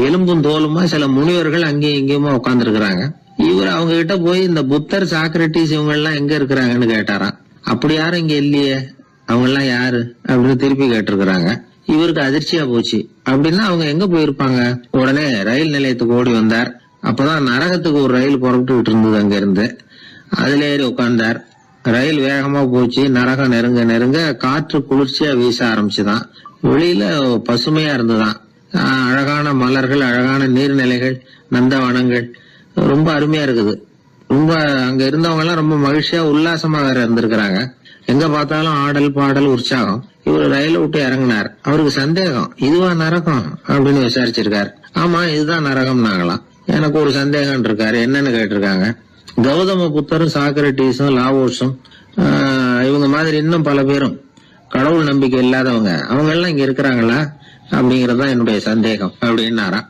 எலும்பும் தோலுமா சில முனிவர்கள் அங்கேயும் இங்கேயுமா உட்கார்ந்து இருக்கிறாங்க. இவர் அவங்க கிட்ட போய் இந்த புத்தர், சாக்ரட்டிஸ் இவங்க எல்லாம் எங்க இருக்கிறாங்கன்னு கேட்டாராம். அப்படி யாரும் இங்க இல்லையே, அவங்க எல்லாம் யாரு அப்படின்னு திருப்பி கேட்டிருக்கிறாங்க. இவருக்கு அதிர்ச்சியா போச்சு. அப்படின்னா அவங்க எங்க போயிருப்பாங்க? உடனே ரயில் நிலையத்துக்கு ஓடி வந்தார். அப்பதான் நரகத்துக்கு ஒரு ரயில் புறப்பட்டு இருந்தது. அங்க இருந்து அதுல ஏறி உட்கார்ந்தார். ரயில் வேகமா போச்சு. நரகம் நெருங்க நெருங்க காற்று குளிர்ச்சியா வீச ஆரம்பிச்சுதான். வெளியில பசுமையா இருந்துதான். அழகான மலர்கள், அழகான நீர்நிலைகள், நந்தவனங்கள், ரொம்ப அருமையா இருக்குது. ரொம்ப அங்க இருந்தவங்க எல்லாம் ரொம்ப மகிழ்ச்சியா உல்லாசமா வேற இருந்திருக்கிறாங்க. எங்க பார்த்தாலும் ஆடல் பாடல் உற்சாகம். இவர் ரயில விட்டு இறங்கினார். அவருக்கு சந்தேகம், இதுவா நரகம் அப்படின்னு விசாரிச்சிருக்காரு. ஆமா, இதுதான் நரகம்னாங்களாம். எனக்கு ஒரு சந்தேகம் இருக்காரு, என்னன்னு கேட்டிருக்காங்க. கௌதம புத்தரும் சாக்ரட்டிஸும் லாவோஸும் இவங்க மாதிரி இன்னும் பல பேரும் கடவுள் நம்பிக்கை இல்லாதவங்க, அவங்க எல்லாம் இங்க இருக்கிறாங்களா அப்படிங்கறதுதான் என்னுடைய சந்தேகம் அப்படின்னாராம்.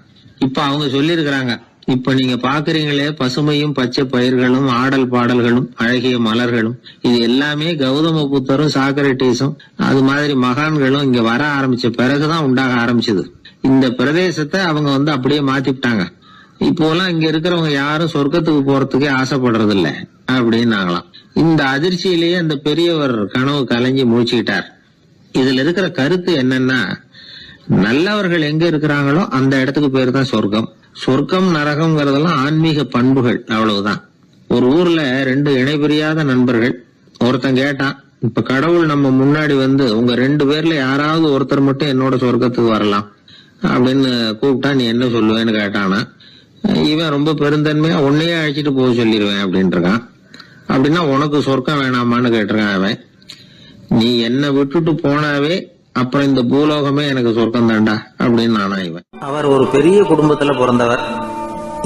இப்ப அவங்க சொல்லியிருக்கிறாங்க, இப்ப நீங்க பாக்குறீங்களே பசுமையும் பச்சை பயிர்களும் ஆடல் பாடல்களும் அழகிய மலர்களும், இது எல்லாமே கௌதம புத்தரும் சாக்ரட்டிஸும் அது மாதிரி மகான்களும் இங்க வர ஆரம்பிச்ச பிறகுதான் உண்டாக ஆரம்பிச்சது. இந்த பிரதேசத்தை அவங்க அப்படியே மாத்திவிட்டாங்க. இப்போலாம் இங்க இருக்கிறவங்க யாரும் சொர்க்கத்துக்கு போறதுக்கே ஆசைப்படுறது இல்ல அப்படின்னாங்களாம். இந்த அதிர்ச்சியிலேயே அந்த பெரியவர் கனவு கலைஞ்சி முடிச்சுக்கிட்டார். இதுல இருக்கிற கருத்து என்னன்னா, நல்லவர்கள் எங்க இருக்கிறாங்களோ அந்த இடத்துக்கு பேர் தான் சொர்க்கம். சொர்க்கம் நரகம்ங்கிறதெல்லாம் ஆன்மீக பண்புகள், அவ்வளவுதான். ஒரு ஊர்ல 2 இணைபிரியாத நண்பர்கள். ஒருத்தன் கேட்டான், இப்ப கடவுள் நம்ம முன்னாடி உங்க 2 பேர்ல யாராவது ஒருத்தர் மட்டும் என்னோட சொர்க்கத்துக்கு வரலாம் அப்படின்னு கூப்பிட்டா நீ என்ன சொல்லுவேன்னு கேட்டானா. இவன் ரொம்ப பெருந்தன்மையா உன்னையே அழைச்சிட்டு போக சொல்லிடுவேன் அப்படின்ட்டு இருக்கான். அப்படின்னா உனக்கு சொர்க்கம் வேணாமான்னு கேட்டிருக்கான் அவன். நீ என்னை விட்டுட்டு போனாவே அப்புறம் இந்த பூலோகமே எனக்கு சொர்க்கம் தாண்டா அப்படின்னு நானா இவன். அவர் ஒரு பெரிய குடும்பத்துல பிறந்தவர்.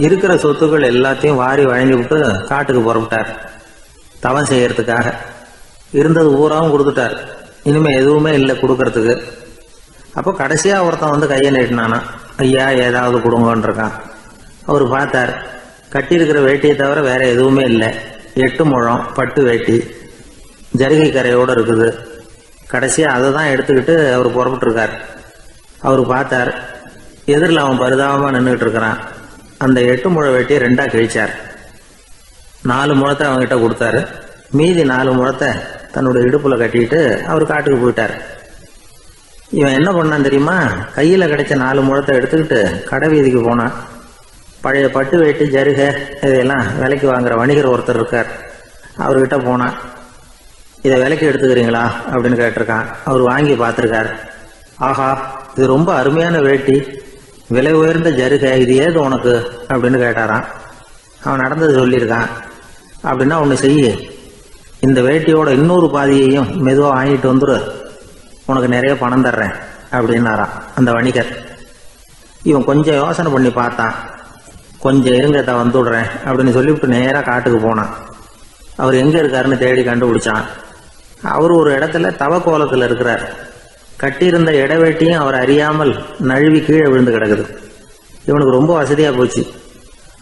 இருக்கிற சொத்துக்கள் எல்லாத்தையும் வாரி வழங்கி விட்டு காட்டுக்கு புறப்பட்டார் தவம் செய்யறதுக்காக. இருந்தது ஊராவும் கொடுத்துட்டார். இனிமே எதுவுமே இல்லை கொடுக்கறதுக்கு. அப்போ கடைசியா ஒருத்தன் கையை நீட்டினானா, ஐயா ஏதாவது கொடுங்கன்னு இருக்கான். அவர் பார்த்தார், கட்டி இருக்கிற வேட்டியை தவிர வேற எதுவுமே இல்லை. 8 முழம் பட்டு வேட்டி ஜரிகை கரையோடு இருக்குது. கடைசியாக அதை தான் எடுத்துக்கிட்டு அவர் புறப்பட்டு இருக்கார். அவர் பார்த்தார், எதிரில் அவன் பரிதாபமாக நின்றுட்டு இருக்கிறான். அந்த 8 முழ வேட்டியை 2ஆ கிழிச்சார். 4 முழத்தை அவங்ககிட்ட கொடுத்தாரு. மீதி 4 முழத்தை தன்னுடைய இடுப்புல கட்டிட்டு அவர் காட்டுக்கு போயிட்டார். இவன் என்ன பண்ணான் தெரியுமா? கையில் கிடைச்ச 4 முழத்தை எடுத்துக்கிட்டு கடை வீதிக்கு போனான். பழைய பட்டு வேட்டி ஜருகை இதெல்லாம் விலைக்கு வாங்குற வணிகர் ஒருத்தர் இருக்கார். அவர்கிட்ட போனான். இதை விலைக்கு எடுத்துக்கிறீங்களா அப்படின்னு கேட்டிருக்கான். அவர் வாங்கி பார்த்துருக்கார். ஆஹா, இது ரொம்ப அருமையான வேட்டி, விலை உயர்ந்த ஜருகை, இது ஏது உனக்கு அப்படின்னு கேட்டாரான். அவன் நடந்தது சொல்லியிருக்கான். அப்படின்னா ஒன்று செய்ய, இந்த வேட்டியோட இன்னொரு பாதியையும் மெதுவாக வாங்கிட்டு வந்துரு, உனக்கு நிறைய பணம் தர்றேன் அப்படின்னாரான் அந்த வணிகர். இவன் கொஞ்சம் யோசனை பண்ணி பார்த்தான். கொஞ்சம் இருங்கத்தை வந்துடுறேன் அப்படின்னு சொல்லிவிட்டு நேராக காட்டுக்கு போனான். அவர் எங்கே இருக்காருன்னு தேடி கண்டுபிடிச்சான். அவர் ஒரு இடத்துல தவக்கோலத்தில் இருக்கிறார். கட்டியிருந்த இடவேட்டியும் அவர் அறியாமல் நழுவி கீழே விழுந்து கிடக்குது. இவனுக்கு ரொம்ப வசதியாக போச்சு.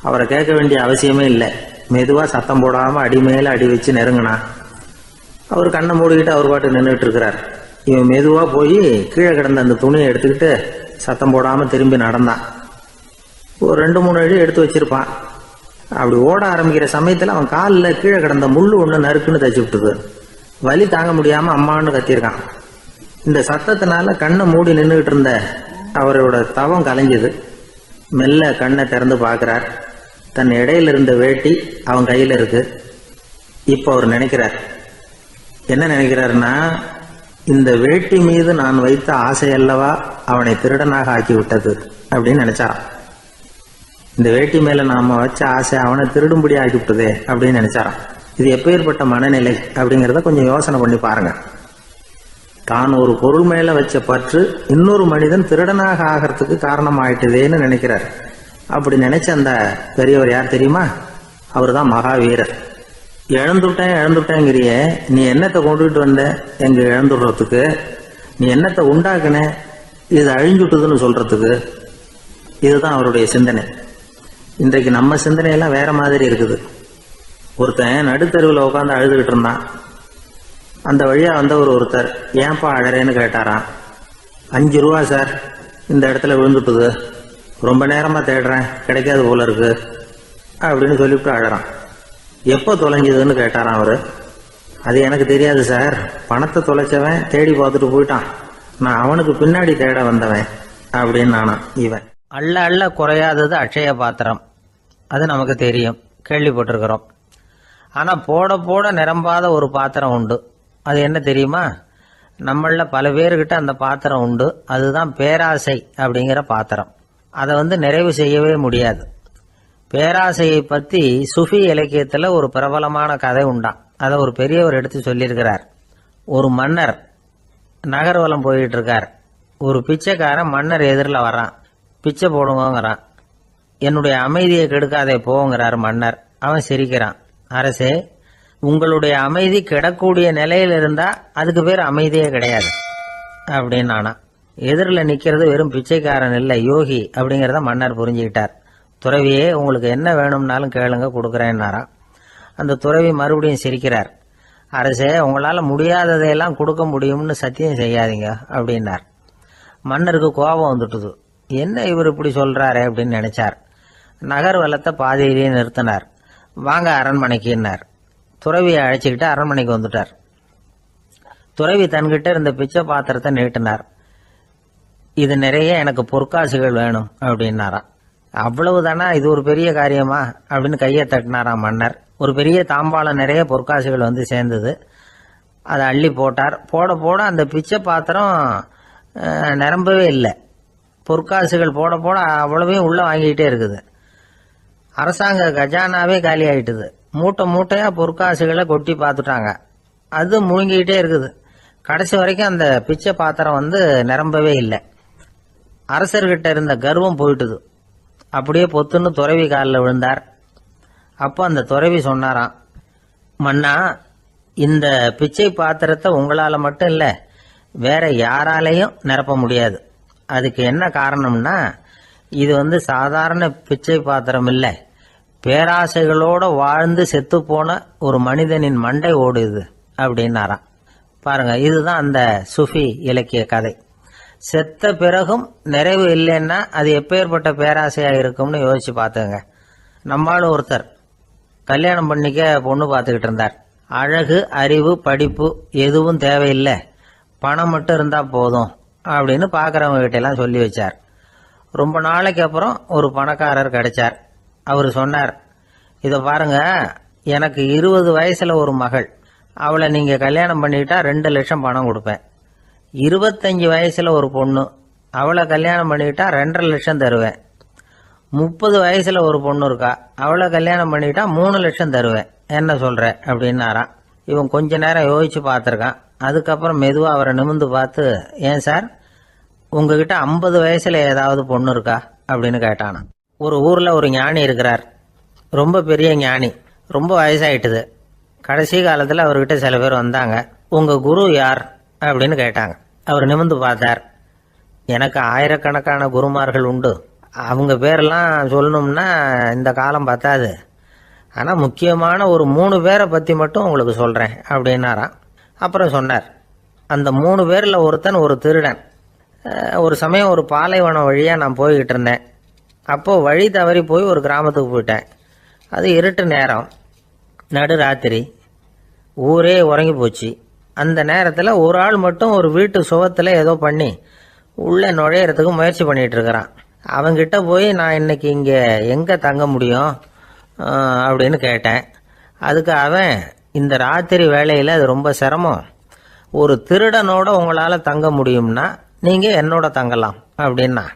அவரை கேட்க வேண்டிய அவசியமே இல்லை. மெதுவாக சத்தம் போடாமல் அடி மேலே அடி வச்சு நெருங்கினான். அவர் கண்ணை மூடிக்கிட்டு அவர் பாட்டு நின்றுட்டு இருக்கிறார். இவன் மெதுவாக போய் கீழே கிடந்த அந்த துணியை எடுத்துக்கிட்டு சத்தம் போடாமல் திரும்பி நடந்தான். ஒரு 2-3 அடி எடுத்து வச்சிருப்பான். அப்படி ஓட ஆரம்பிக்கிற சமயத்தில் அவன் காலில் கீழே கிடந்த முள்ளு ஒன்று நறுக்குன்னு தச்சு விட்டுது. வலி தாங்க முடியாமல் அம்மான்னு கத்தியிருக்கான். இந்த சத்தத்தினால கண்ணை மூடி நின்றுகிட்டு இருந்த அவரோட தவம் கலைஞ்சது. மெல்ல கண்ணை திறந்து பார்க்குறார். தன் இடையில இருந்த வேட்டி அவன் கையில் இருக்கு. இப்போ அவர் நினைக்கிறார், என்ன நினைக்கிறாருன்னா, இந்த வேட்டி மீது நான் வைத்த ஆசையல்லவா அவனை திருடனாக ஆக்கி விட்டது அப்படின்னு நினைச்சாராம். இந்த வேட்டி மேல நாம வச்ச ஆசை அவனை திருடும்படி ஆகிவிட்டதே அப்படின்னு நினைச்சாராம். இது எப்பேற்பட்ட மனநிலை அப்படிங்கிறத கொஞ்சம் யோசனை பண்ணி பாருங்க. தான் ஒரு பொருள் மேல வச்ச பற்று இன்னொரு மனிதன் திருடனாக ஆகிறதுக்கு காரணம் ஆயிட்டுதேன்னு நினைக்கிறார். அப்படி நினைச்ச அந்த பெரியவர் யார் தெரியுமா? அவர் தான் மகாவீரர். இழந்துட்டேங்கிறிய, நீ என்னத்தை கொண்டுகிட்டு வந்த எங்க இழந்துடுறதுக்கு? நீ என்னத்தை உண்டாக்குன இது அழிஞ்சுட்டுதுன்னு சொல்றதுக்கு? இதுதான் அவருடைய சிந்தனை. இன்றைக்கு நம்ம சிந்தனையெல்லாம் வேற மாதிரி இருக்குது. ஒருத்தன் நடுத்தருவில் உட்காந்து அழுதுகிட்டு இருந்தான். அந்த வழியா வந்தவர் ஒருத்தர், ஏன்பா அழறேன்னு கேட்டாராம். 5 ரூபா சார், இந்த இடத்துல விழுந்துட்டுது, ரொம்ப நேரமா தேடுறேன், கிடைக்காது போல இருக்கு அப்படின்னு சொல்லிவிட்டு அழறான். எப்போ தொலைஞ்சதுன்னு கேட்டாராம் அவரு. அது எனக்கு தெரியாது சார், பணத்தை தொலைச்சவன் தேடி பார்த்துட்டு போயிட்டான், நான் அவனுக்கு பின்னாடி தேட வந்தவன் அப்படின்னு நானா. இவன் அள்ள அள்ள குறையாதது அட்சய பாத்திரம், அது நமக்கு தெரியும், கேள்விப்பட்டிருக்கிறோம். ஆனால் போட போட நிரம்பாத ஒரு பாத்திரம் உண்டு. அது என்ன தெரியுமா? நம்மள பல பேர்கிட்ட அந்த பாத்திரம் உண்டு. அதுதான் பேராசை அப்படிங்கிற பாத்திரம். அதை நிறைவு செய்யவே முடியாது. பேராசையை பற்றி சுஃபி இலக்கியத்தில் ஒரு பிரபலமான கதை உண்டாம். அதை ஒரு பெரியவர் எடுத்து சொல்லியிருக்கிறார். ஒரு மன்னர் நகர்வலம் போயிட்டு இருக்கார். ஒரு பிச்சைக்காரன் மன்னர் எதிரில் வரான். பிச்சை போடுங்கிறான். என்னுடைய அமைதியை கெடுக்காதே போங்கிறார் மன்னர். அவன் சிரிக்கிறான். அரசே, உங்களுடைய அமைதி கிடக்கூடிய நிலையில் இருந்தா அதுக்கு பேர் அமைதியே கிடையாது அப்படின்னு ஆனா. எதிரில் நிக்கிறது வெறும் பிச்சைக்காரன் இல்லை, யோகி அப்படிங்கிறத மன்னர் புரிஞ்சுக்கிட்டார். துறவியே, உங்களுக்கு என்ன வேணும்னாலும் கேளுங்க, கொடுக்குறேன்னாராம். அந்த துறவி மறுபடியும் சிரிக்கிறார். அரசே, உங்களால முடியாததையெல்லாம் கொடுக்க முடியும்னு சத்தியம் செய்யாதீங்க அப்படின்னார். மன்னருக்கு கோபம் வந்துட்டுது. என்ன இவர் இப்படி சொல்றாரு அப்படின்னு நினைச்சார். நகர்வலத்தை பாதியிலேயே நிறுத்தினார். வாங்க அரண்மனைக்குன்னார். துறவியை அழைச்சிக்கிட்டு அரண்மனைக்கு வந்துட்டார். துறவி தன்கிட்ட இருந்த பிச்சை பாத்திரத்தை நீட்டினார். இது நிறைய எனக்கு பொற்காசுகள் வேணும் அப்படின்னாராம். அவ்வளவுதானா, இது ஒரு பெரிய காரியமா அப்படின்னு கையை தட்டினாராம் மன்னர். ஒரு பெரிய தாம்பாளம் நிறைய பொற்காசுகள் வந்து சேர்ந்தது. அதை அள்ளி போட்டார். போட போட அந்த பிச்சை பாத்திரம் நிரம்பவே இல்லை. பொற்காசுகள் போட போட அவ்வளவையும் உள்ள வாங்கிக்கிட்டே இருக்குது. அரசாங்க கஜானாவே காலி ஆயிட்டுது. மூட்டை மூட்டையா பொற்காசுகளை கொட்டி பார்த்துட்டாங்க. அது முழுங்கிக்கிட்டே இருக்குது. கடைசி வரைக்கும் அந்த பிச்சை பாத்திரம் வந்து நிரம்பவே இல்லை. அரசர்கிட்ட இருந்த கர்வம் போயிட்டுது. அப்படியே பொத்துன்னு துறவி காலில் விழுந்தார். அப்போ அந்த துறவி சொன்னாராம், மன்னா, இந்த பிச்சை பாத்திரத்தை உங்களால மட்டும் இல்லை, வேற யாராலையும் நிரப்ப முடியாது. அதுக்கு என்ன காரணம்னா, இது வந்து சாதாரண பிச்சை பாத்திரம் இல்லை, பேராசைகளோட வாழ்ந்து செத்து போன ஒரு மனிதனின் மண்டை ஓடுது அப்படின்னாராம். பாருங்க, இதுதான் அந்த சுஃபி இலக்கிய கதை. செத்த பிறகும் நிறைவு இல்லைன்னா அது எப்பேற்பட்ட பேராசையா இருக்கும்னு யோசிச்சு பார்த்துங்க. நம்மளும் ஒருத்தர் கல்யாணம் பண்ணிக்க பொண்ணு பார்த்துக்கிட்டு இருந்தார். அழகு, அறிவு, படிப்பு எதுவும் தேவையில்லை, பணம் மட்டும் இருந்தா போதும் அப்படின்னு பார்க்குறவங்க கிட்ட எல்லாம் சொல்லி வச்சார். ரொம்ப நாளைக்கு அப்புறம் ஒரு பணக்காரர் கிடைச்சார். அவர் சொன்னார், இதை பாருங்க, எனக்கு 20 வயசுல ஒரு மகள், அவளை நீங்க கல்யாணம் பண்ணிக்கிட்டா 2 லட்சம் பணம் கொடுப்பேன். 25 வயசுல ஒரு பொண்ணு, அவளை கல்யாணம் பண்ணிக்கிட்டா 2.5 லட்சம் தருவேன். 30 வயசுல ஒரு பொண்ணு இருக்கா, அவளை கல்யாணம் பண்ணிக்கிட்டா 3 லட்சம் தருவேன். என்ன சொல்ற அப்படின்னாராம். இவன் கொஞ்ச நேரம் யோசிச்சு பார்த்துருக்கான். அதுக்கப்புறம் மெதுவா அவரை நிமிந்து பார்த்து, ஏன் சார், உங்ககிட்ட 50 வயசுல ஏதாவது பொண்ணு இருக்கா அப்படின்னு கேட்டானா. ஒரு ஊர்ல ஒரு ஞானி இருக்கிறார். ரொம்ப பெரிய ஞானி. ரொம்ப வயசாயிட்டுது. கடைசி காலத்துல அவர்கிட்ட சில பேர் வந்தாங்க. உங்க குரு யார் அப்படின்னு கேட்டாங்க. அவர் நிமிந்து பார்த்தார். எனக்கு ஆயிரக்கணக்கான குருமார்கள் உண்டு, அவங்க பேரெல்லாம் சொல்லணும்னா இந்த காலம் பத்தாது, ஆனா முக்கியமான ஒரு 3 பேரை பத்தி மட்டும் உங்களுக்கு சொல்றேன் அப்படின்னாராம். அப்புறம் சொன்னார், அந்த 3 பேர்ல ஒருத்தன் ஒரு திருடன். ஒரு சமயம் ஒரு பாலைவனம் வழியா நான் போய்கிட்டு இருந்தேன். அப்போ வழி தவறி போய் ஒரு கிராமத்துக்கு போயிட்டேன். அது இருட்டு நேரம், நடு ராத்திரி, ஊரே உறங்கி போச்சு. அந்த நேரத்தில் ஒரு ஆள் மட்டும் ஒரு வீட்டு சுவத்தில் ஏதோ பண்ணி உள்ளே நுழையிறதுக்கு முயற்சி பண்ணிட்டு இருக்கிறான். அவங்கிட்ட போய் நான் இன்னைக்கு இங்கே எங்கே தங்க முடியும் அப்படின்னு கேட்டேன். அதுக்கு அவன், இந்த ராத்திரி வேளையில் அது ரொம்ப சிரமம், ஒரு திருடனோட உங்களால் தங்க முடியும்னா நீங்கள் என்னோட தங்கலாம் அப்படின்னா.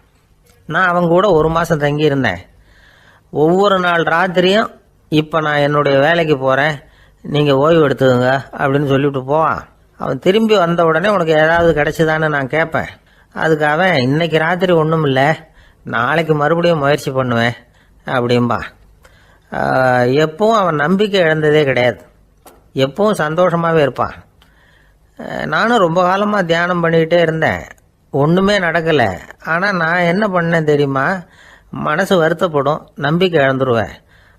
நான் அவங்க கூட 1 மாதம் தங்கியிருந்தேன். ஒவ்வொரு நாள் ராத்திரியும், இப்போ நான் என்னுடைய வேலைக்கு போகிறேன், நீங்கள் ஓய்வு எடுத்துக்கோங்க அப்படின்னு சொல்லிவிட்டு போவான். அவன் திரும்பி வந்த உடனே உனக்கு ஏதாவது கிடைச்சிதான்னு நான் கேட்பேன். அதுக்கு அவன், இன்னைக்கு ராத்திரி ஒன்றும் இல்லை, நாளைக்கு மறுபடியும் முயற்சி பண்ணுவேன் அப்படின்பா. எப்பவும் அவன் நம்பிக்கை இழந்ததே கிடையாது. எப்பவும் சந்தோஷமாகவே இருப்பான். நானும் ரொம்ப காலமாக தியானம் பண்ணிக்கிட்டே இருந்தேன். ஒன்றுமே நடக்கலை. ஆனால் நான் என்ன பண்ணேன் தெரியுமா, மனசு வருத்தப்படும், நம்பிக்கை இழந்துருவேன்.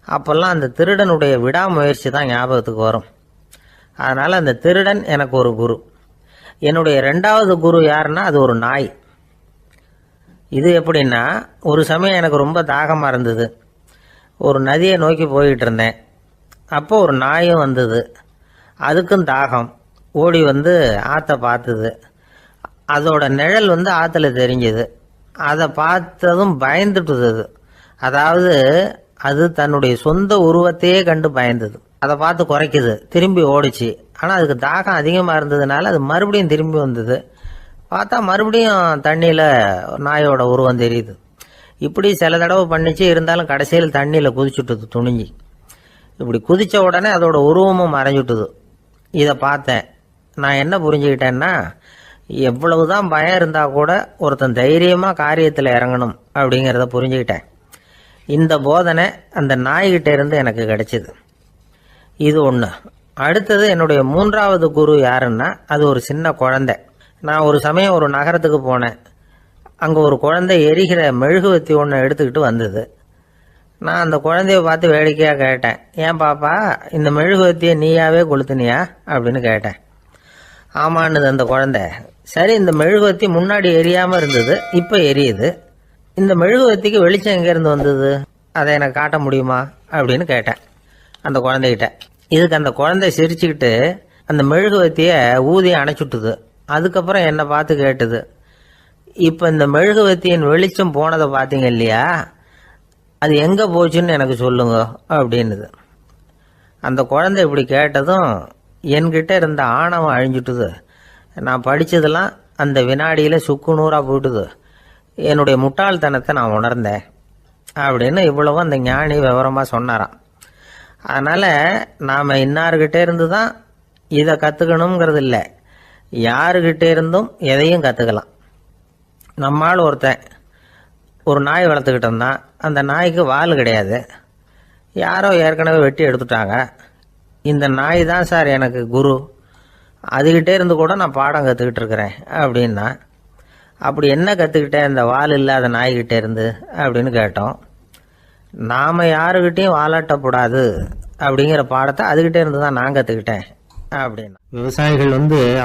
அப்போல்லாம் அந்த திருடனுடைய விடாமுயற்சி தான் ஞாபகத்துக்கு வரும். அதனால் அந்த திருடன் எனக்கு ஒரு குரு. என்னுடைய 2வது குரு யாருன்னா அது ஒரு நாய். இது எப்படின்னா, ஒரு சமயம் எனக்கு ரொம்ப தாகமாக இருந்தது. ஒரு நதியை நோக்கி போயிட்டு இருந்தேன். அப்போ ஒரு நாயும் வந்தது. அதுக்கும் தாகம். ஓடி வந்து ஆற்றை பார்த்தது. அதோட நிழல் வந்து ஆற்றுல தெரிஞ்சது. அதை பார்த்ததும் பயந்துட்டுது. அதாவது அது தன்னுடைய சொந்த உருவத்தையே கண்டு பயந்தது. அதை பார்த்து குறைக்குது, திரும்பி ஓடிச்சு. ஆனால் அதுக்கு தாகம் அதிகமாக இருந்ததுனால அது மறுபடியும் திரும்பி வந்தது. பார்த்தா மறுபடியும் தண்ணியில் நாயோட உருவம் தெரியுது. இப்படி சில தடவை பண்ணிச்சு. இருந்தாலும் கடைசியில் தண்ணியில் குதிச்சுட்டுது துணிஞ்சி. இப்படி குதித்த உடனே அதோட உருவமும் மறைஞ்சுட்டுது. இதை பார்த்தேன். நான் என்ன புரிஞ்சுக்கிட்டேன்னா, எவ்வளவுதான் பயம் இருந்தால் கூட ஒருத்தன் தைரியமாக காரியத்தில் இறங்கணும் அப்படிங்கிறத புரிஞ்சுக்கிட்டேன். இந்த போதனை அந்த நாய்கிட்ட இருந்து எனக்கு கிடைச்சிது. இது ஒன்று. அடுத்தது என்னுடைய 3வது குரு யாருன்னா, அது ஒரு சின்ன குழந்தை. நான் ஒரு சமயம் ஒரு நகரத்துக்கு போனேன். அங்கே ஒரு குழந்தை எரிகிற மெழுகுவத்தி ஒன்று எடுத்துக்கிட்டு வந்தது. நான் அந்த குழந்தைய பார்த்து வேடிக்கையாக கேட்டேன், ஏன் பாப்பா இந்த மெழுகுவத்தியை நீயாவே கொளுத்துனியா அப்படின்னு கேட்டேன். ஆமான்னுது அந்த குழந்தை. சரி, இந்த மெழுகுவத்தி முன்னாடி எரியாமல் இருந்தது, இப்போ எரியுது. இந்த மெழுகுவத்திக்கு வெளிச்சம் எங்கேருந்து வந்தது, அதை எனக்கு காட்ட முடியுமா அப்படின்னு கேட்டேன் அந்த குழந்தைகிட்ட. இதுக்கு அந்த குழந்தை சிரிச்சுக்கிட்டு அந்த மெழுகுவத்தியை ஊதி அணைச்சுட்டுது. அதுக்கப்புறம் என்னை பார்த்து கேட்டுது, இப்போ இந்த மெழுகுவத்தியின் வெளிச்சம் போனதை பார்த்தீங்க இல்லையா, அது எங்கே போச்சுன்னு எனக்கு சொல்லுங்க அப்படின்னுது. அந்த குழந்தை இப்படி கேட்டதும் என்கிட்ட இருந்த ஆணவம் அழிஞ்சுட்டுது. நான் படித்ததெல்லாம் அந்த வினாடியில் சுக்கு நூறாக போயிட்டுது. என்னுடைய முட்டாள்தனத்தை நான் உணர்ந்தேன் அப்படின்னு இவ்வளவும் அந்த ஞானி விவரமாக சொன்னாராம். அதனால் நாம் இன்னார்கிட்டே இருந்து தான் இதை கற்றுக்கணுங்கிறது இல்லை, யாருக்கிட்டே இருந்தும் எதையும் கற்றுக்கலாம். நம்மால் ஒருத்தன் ஒரு நாய் வளர்த்துக்கிட்டு இருந்தான். அந்த நாய்க்கு வால் கிடையாது. யாரோ ஏற்கனவே வெட்டி எடுத்துட்டாங்க. இந்த நாய் தான் சார் எனக்கு குரு, அதுகிட்டே இருந்து கூட நான் பாடம் கற்றுக்கிட்டு இருக்கிறேன் அப்படின்னா. அப்படி என்ன கற்றுக்கிட்டேன் இந்த வால் இல்லாத நாய்கிட்டே இருந்து அப்படின்னு கேட்டோம். நாம் யாருக்கிட்டையும் வாலாட்டக்கூடாது அப்படிங்கிற பாடத்தை அதுகிட்டே இருந்து தான் நான் கற்றுக்கிட்டேன் அப்படின்னா. விவசாயிகள்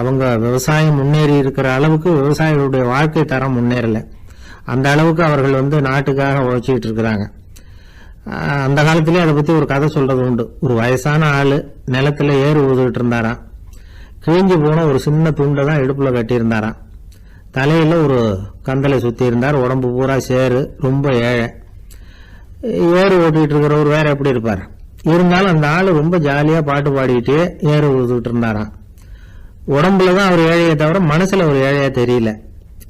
அவங்க விவசாயம் முன்னேறி இருக்கிற அளவுக்கு விவசாயிகளுடைய வாழ்க்கை தரம் முன்னேறலை. அந்த அளவுக்கு அவர்கள் நாட்டுக்காக உழைச்சிக்கிட்டு இருக்கிறாங்க. அந்த காலத்திலே அதை பற்றி ஒரு கதை சொல்றது உண்டு. ஒரு வயசான ஆள் நிலத்தில் ஏறு ஊதுகிட்டு இருந்தாராம். கிழிஞ்சு போன ஒரு சின்ன துண்டை தான் இடுப்பில் கட்டியிருந்தாராம். தலையில் ஒரு கந்தலை சுற்றி இருந்தார். உடம்பு பூரா சேரு, ரொம்ப ஏழை. ஏறு ஓட்டிகிட்டு இருக்கிறவர் வேற எப்படி இருப்பார்? இருந்தாலும் அந்த ஆள் ரொம்ப ஜாலியாக பாட்டு பாடிக்கிட்டே ஏறு ஊதுகிட்டு இருந்தாராம். உடம்புல தான் அவர் ஏழையை தவிர மனசில் ஒரு ஏழையா தெரியல.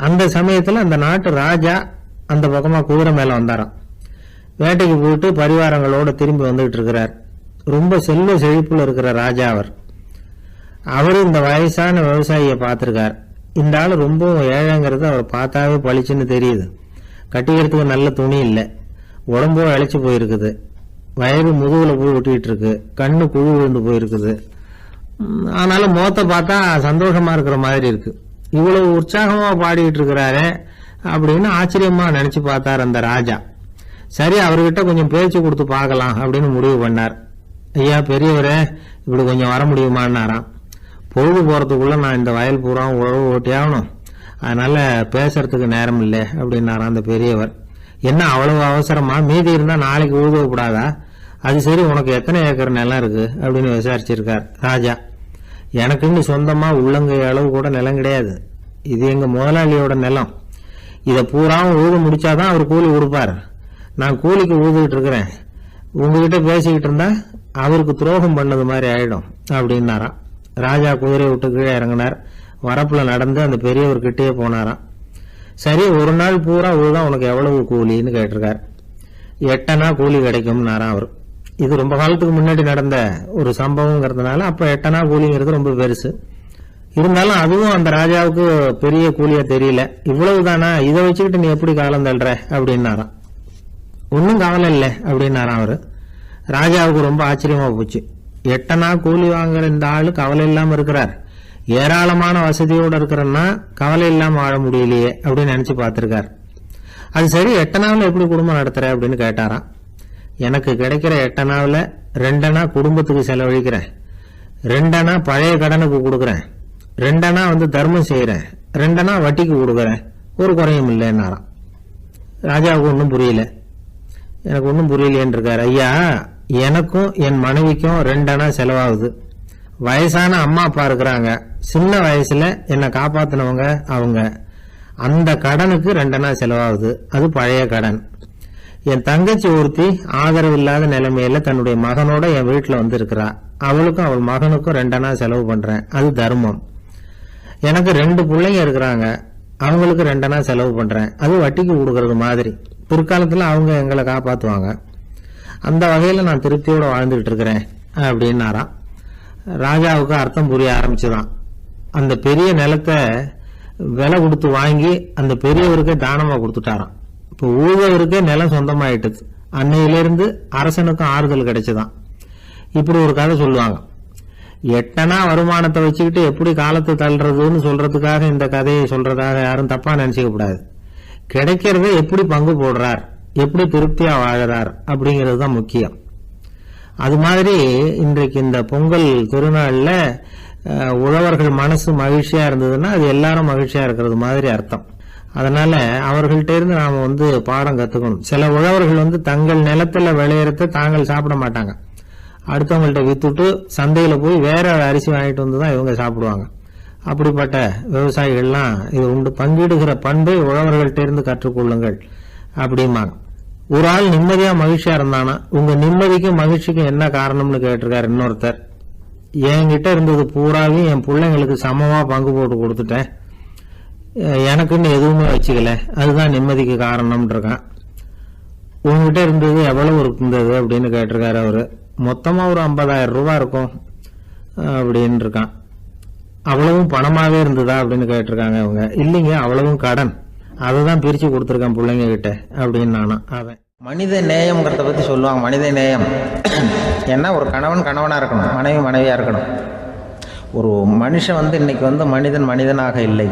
அந்த சமயத்தில் அந்த நாட்டு ராஜா அந்த பக்கமாக குதிரை மேலே வந்தாராம். வேட்டைக்கு போயிட்டு பரிவாரங்களோட திரும்பி வந்துகிட்டு இருக்கிறார். ரொம்ப செல்வ செழிப்புல இருக்கிற ராஜா அவரு இந்த வயசான விவசாயியை பார்த்திருக்கார். இந்த ஆள் ரொம்ப ஏழைங்கிறது அவர் பார்த்தாவே பளிச்சுன்னு தெரியுது. கட்டிக்கிறதுக்கு நல்ல துணி இல்லை, உடம்போ இழைச்சி போயிருக்குது, வயிறு முதுகுல போய் ஒட்டிக்கிட்டு இருக்கு, கண்ணு குழு விழுந்து போயிருக்குது. ஆனாலும் முகத்தை பார்த்தா சந்தோஷமா இருக்கிற மாதிரி இருக்கு. இவ்வளவு உற்சாகமா பாடிக்கிட்டு இருக்கிறாரு அப்படின்னு ஆச்சரியமா நினைச்சு பார்த்தார் அந்த ராஜா. சரி, அவர்கிட்ட கொஞ்சம் பேச்சு கொடுத்து பார்க்கலாம் அப்படின்னு முடிவு பண்ணார். ஐயா பெரியவரே, இப்படி கொஞ்சம் வர முடியுமான்னாராம். பொழுது போறதுக்குள்ள நான் இந்த வயல் பூரா உழவு ஓட்டி ஆகணும், அதனால பேசுறதுக்கு நேரம் இல்லை அப்படின்னாராம் அந்த பெரியவர். என்ன அவ்வளவு அவசரமா? மீதி இருந்தா நாளைக்கு உழுதக்கூடாதா? அது சரி, உனக்கு எத்தனை ஏக்கர் நிலம் இருக்கு அப்படின்னு விசாரிச்சிருக்கார் ராஜா. எனக்குன்னு சொந்தமா உள்ளங்கை அளவு கூட நிலம் கிடையாது. இது எங்க முதலாளியோட நிலம். இதை பூராவும் உழுது முடிச்சாதான் அவர் கூலி கொடுப்பார். நான் கூலிக்கு ஊதுகிட்டு இருக்கிறேன். உங்ககிட்ட பேசிக்கிட்டு இருந்தா அவருக்கு துரோகம் பண்ணது மாதிரி ஆயிடும் அப்படின்னாராம். ராஜா குதிரை விட்டு கீழே இறங்கினார். வரப்புல நடந்து அந்த பெரியவர்கிட்டயே போனாராம். சரி, ஒரு நாள் பூரா உழுதான் உனக்கு எவ்வளவு கூலின்னு கேட்டிருக்கார். 8 அணா கூலி கிடைக்கும்னாராம் அவர். இது ரொம்ப காலத்துக்கு முன்னாடி நடந்த ஒரு சம்பவங்கிறதுனால அப்ப 8 அணா கூலிங்கிறது ரொம்ப பெருசு. இருந்தாலும் அதுவும் அந்த ராஜாவுக்கு பெரிய கூலியா தெரியல. இவ்வளவுதானா, இதை வச்சுக்கிட்டு நீ எப்படி காலம் தள்ளுற அப்படின்னாராம். ஒன்னும் கவலை இல்லை அப்படின்னாராம் அவரு. ராஜாவுக்கு ரொம்ப ஆச்சரியமா போச்சு. 8 அணா கூலி வாங்குற இந்த ஆளு கவலை இல்லாம இருக்கிறார், ஏராளமான வசதியோட இருக்கிறன்னா கவலை இல்லாம வாழ முடியலையே அப்படின்னு நினைச்சு பார்த்திருக்கார். அது சரி, 8 அணாவில் எப்படி குடும்பம் நடத்துற அப்படின்னு கேட்டாராம். எனக்கு கிடைக்கிற 8 அணாவில் 2 அணா குடும்பத்துக்கு செலவழிக்கிறேன், 2 அணா பழைய கடனுக்கு கொடுக்குறேன், 2 அணா தர்மம் செய்யறேன், 2 அணா வட்டிக்கு கொடுக்குறேன், ஒரு குறையும் இல்லைன்னாராம். ராஜாவுக்கு ஒன்றும் புரியல. எனக்கு ஒன்றும் புரியலேன்னு இருக்காரு. ஐயா, எனக்கும் என் மனைவிக்கும் 2 அணா செலவாகுது. வயசான அம்மா அப்பா இருக்கிறாங்க, சின்ன வயசுல என்னை காப்பாத்தினவங்க அவங்க. அந்த கடனுக்கு 2 அணா செலவாகுது, அது பழைய கடன். என் தங்கச்சி ஒருத்தி ஆதரவு இல்லாத நிலைமையில தன்னுடைய மகனோட என் வீட்டுல இருக்கிறா. அவளுக்கும் அவள் மகனுக்கும் 2 அணா செலவு பண்றேன், அது தர்மம். எனக்கு 2 பிள்ளைங்க இருக்கிறாங்க, அவங்களுக்கு 2 அணா செலவு பண்றேன், அது வட்டிக்கு கொடுக்கறது மாதிரி. பிற்காலத்துல அவங்க எங்களை காப்பாத்துவாங்க. அந்த வகையில நான் திருப்தியோட வாழ்ந்துகிட்டு இருக்கிறேன் அப்படின்னாராம். ராஜாவுக்கு அர்த்தம் புரிய ஆரம்பிச்சுதான். அந்த பெரிய நிலத்தை விலை கொடுத்து வாங்கி அந்த பெரியவருக்கே தானமாக கொடுத்துட்டாராம். இப்போ ஊழவருக்கே நிலம் சொந்தமாயிட்டுது. அன்னையிலிருந்து அரசனுக்கும் ஆறுதல் கிடைச்சுதான். இப்படி ஒரு கதை சொல்லுவாங்க. எட்டனா வருமானத்தை வச்சுக்கிட்டு எப்படி காலத்தை தள்ளுறதுன்னு சொல்றதுக்காக இந்த கதையை சொல்றதாக யாரும் தப்பா நினைச்சுக்க கூடாது. கிடைக்கிறத எப்படி பங்கு போடுறார், எப்படி திருப்தியா வாழறார் அப்படிங்கிறது தான் முக்கியம். அது மாதிரி இன்றைக்கு இந்த பொங்கல் திருநாள்ல உழவர்கள் மனசு மகிழ்ச்சியா இருந்ததுன்னா அது எல்லாரும் மகிழ்ச்சியா இருக்கிறது மாதிரி அர்த்தம். அதனால அவர்கள்ட்ட இருந்து நாம பாடம் கத்துக்கணும். சில உழவர்கள் தங்கள் நிலத்துல விளையறத தாங்கள் சாப்பிட மாட்டாங்க. அடுத்தவங்கள்ட்ட வித்துட்டு சந்தையில போய் வேற அரிசி வாங்கிட்டு வந்து தான் இவங்க சாப்பிடுவாங்க. அப்படிப்பட்ட விவசாயிகள்லாம் இது உண்டு. பங்கிடுகிற பண்பை உழவர்கள்ட்ட இருந்து கற்றுக்கொள்ளுங்கள் அப்படிம்பாங்க. ஒரு ஆள் நிம்மதியா மகிழ்ச்சியா இருந்தானா உங்க நிம்மதிக்கும் மகிழ்ச்சிக்கும் என்ன காரணம்னு கேட்டிருக்காரு இன்னொருத்தர். என்கிட்ட இருந்தது பூராவே என் பிள்ளைங்களுக்கு சமமா பங்கு போட்டு கொடுத்துட்டேன், எனக்குன்னு எதுவுமே வச்சுக்கல, அதுதான் நிம்மதிக்கு காரணம்னு இருக்கான். உங்ககிட்ட இருந்தது எவ்வளவு இருந்தது அப்படின்னு கேட்டிருக்காரு அவரு. மொத்தமா ஒரு 50,000 ரூபாய் இருக்கும் அப்படின்னு இருக்கான். அவ்வளவும் பணமாவே இருந்ததா அப்படின்னு கேட்டிருக்காங்க அவங்க. இல்லைங்க, அவ்வளவும் கடன், அதை தான் பிரிச்சு கொடுத்துருக்கேன் பிள்ளைங்க கிட்ட அப்படின்னு நானும். அவன் மனித நேயம்ங்கிறத பற்றி சொல்லுவாங்க. மனித நேயம் ஏன்னா ஒரு கணவன் கணவனாக இருக்கணும், மனைவி மனைவியாக இருக்கணும். ஒரு மனுஷன் இன்னைக்கு மனிதன் மனிதனாக இல்லை,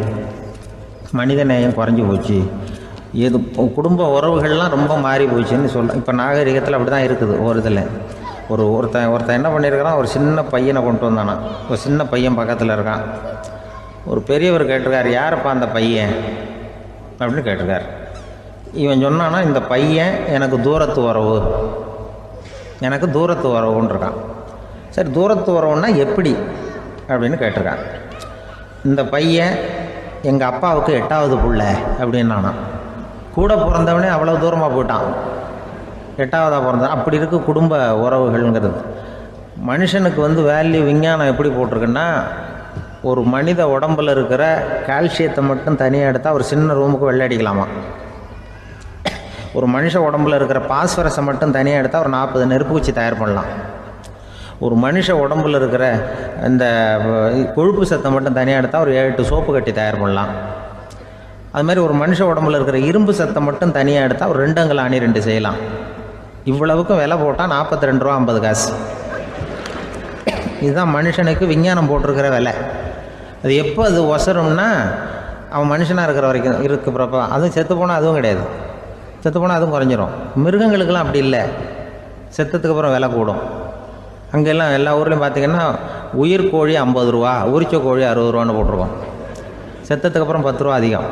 மனித நேயம் குறைஞ்சி போச்சு. இது குடும்ப உறவுகள்லாம் ரொம்ப மாறி போச்சுன்னு சொல்லலாம். இப்போ நாகரிகத்தில் அப்படி தான் இருக்குது. ஒரு இதில் ஒருத்தன் என்ன பண்ணியிருக்கிறான், ஒரு சின்ன பையனை கொண்டு வந்தானா. ஒரு சின்ன பையன் பக்கத்தில் இருக்கான். ஒரு பெரியவர் கேட்டிருக்காரு, யாருப்பா அந்த பையன் அப்படின்னு கேட்டிருக்காரு. இவன் சொன்னான்னா, இந்த பையன் எனக்கு தூரத்து உறவு, எனக்கு தூரத்து உறவுன்னு இருக்கான். சரி, தூரத்து உறவுன்னா எப்படி அப்படின்னு கேட்டிருக்கான். இந்த பையன் எங்கள் அப்பாவுக்கு 8வது புள்ள அப்படின்னானா. கூட பிறந்தவனே அவ்வளோ தூரமாக போயிட்டான், 8வதாக பிறந்தான். அப்படி இருக்கு குடும்ப உறவுகள்ங்கிறது. மனுஷனுக்கு வேல்யூ விஞ்ஞானம் எப்படி போட்டிருக்குன்னா, ஒரு மனித உடம்பில் இருக்கிற கால்சியத்தை மட்டும் தனியாக எடுத்தால் ஒரு சின்ன ரூமுக்கு வெள்ளை அடிக்கலாமா. ஒரு மனுஷ உடம்புல இருக்கிற பாஸ்பரஸை மட்டும் தனியாக எடுத்தால் ஒரு 40 நெருப்பு வச்சு தயார் பண்ணலாம். ஒரு மனுஷ உடம்புல இருக்கிற இந்த கொழுப்பு சத்தை மட்டும் தனியாக எடுத்தால் ஒரு 7 சோப்பு கட்டி தயார் பண்ணலாம். அது மாதிரி ஒரு மனுஷ உடம்புல இருக்கிற இரும்பு சத்தை மட்டும் தனியாக எடுத்தால் ஒரு 2 அங்குல அணி 2 செய்யலாம். இவ்வளவுக்கும் விலை போட்டால் 42 ரூபா 50 காசு. இதுதான் மனுஷனுக்கு விஞ்ஞானம் போட்டிருக்கிற விலை. அது எப்போ அது ஒசரும்னா, அவன் மனுஷனாக இருக்கிற வரைக்கும் இருக்கிறப்ப. அதுவும் செத்து போனால் அதுவும் கிடையாது, செத்து போனால் அதுவும் குறைஞ்சிரும். மிருகங்களுக்கெல்லாம் அப்படி இல்லை, செத்ததுக்கு அப்புறம் விலை கூடும். அங்கெல்லாம் எல்லா ஊர்லேயும் பார்த்திங்கன்னா உயிர் கோழி 50 ரூபா, உரிச்ச கோழி 60 ரூபான்னு போட்டிருக்கோம். செத்ததுக்கு அப்புறம் 10 ரூபா அதிகம்.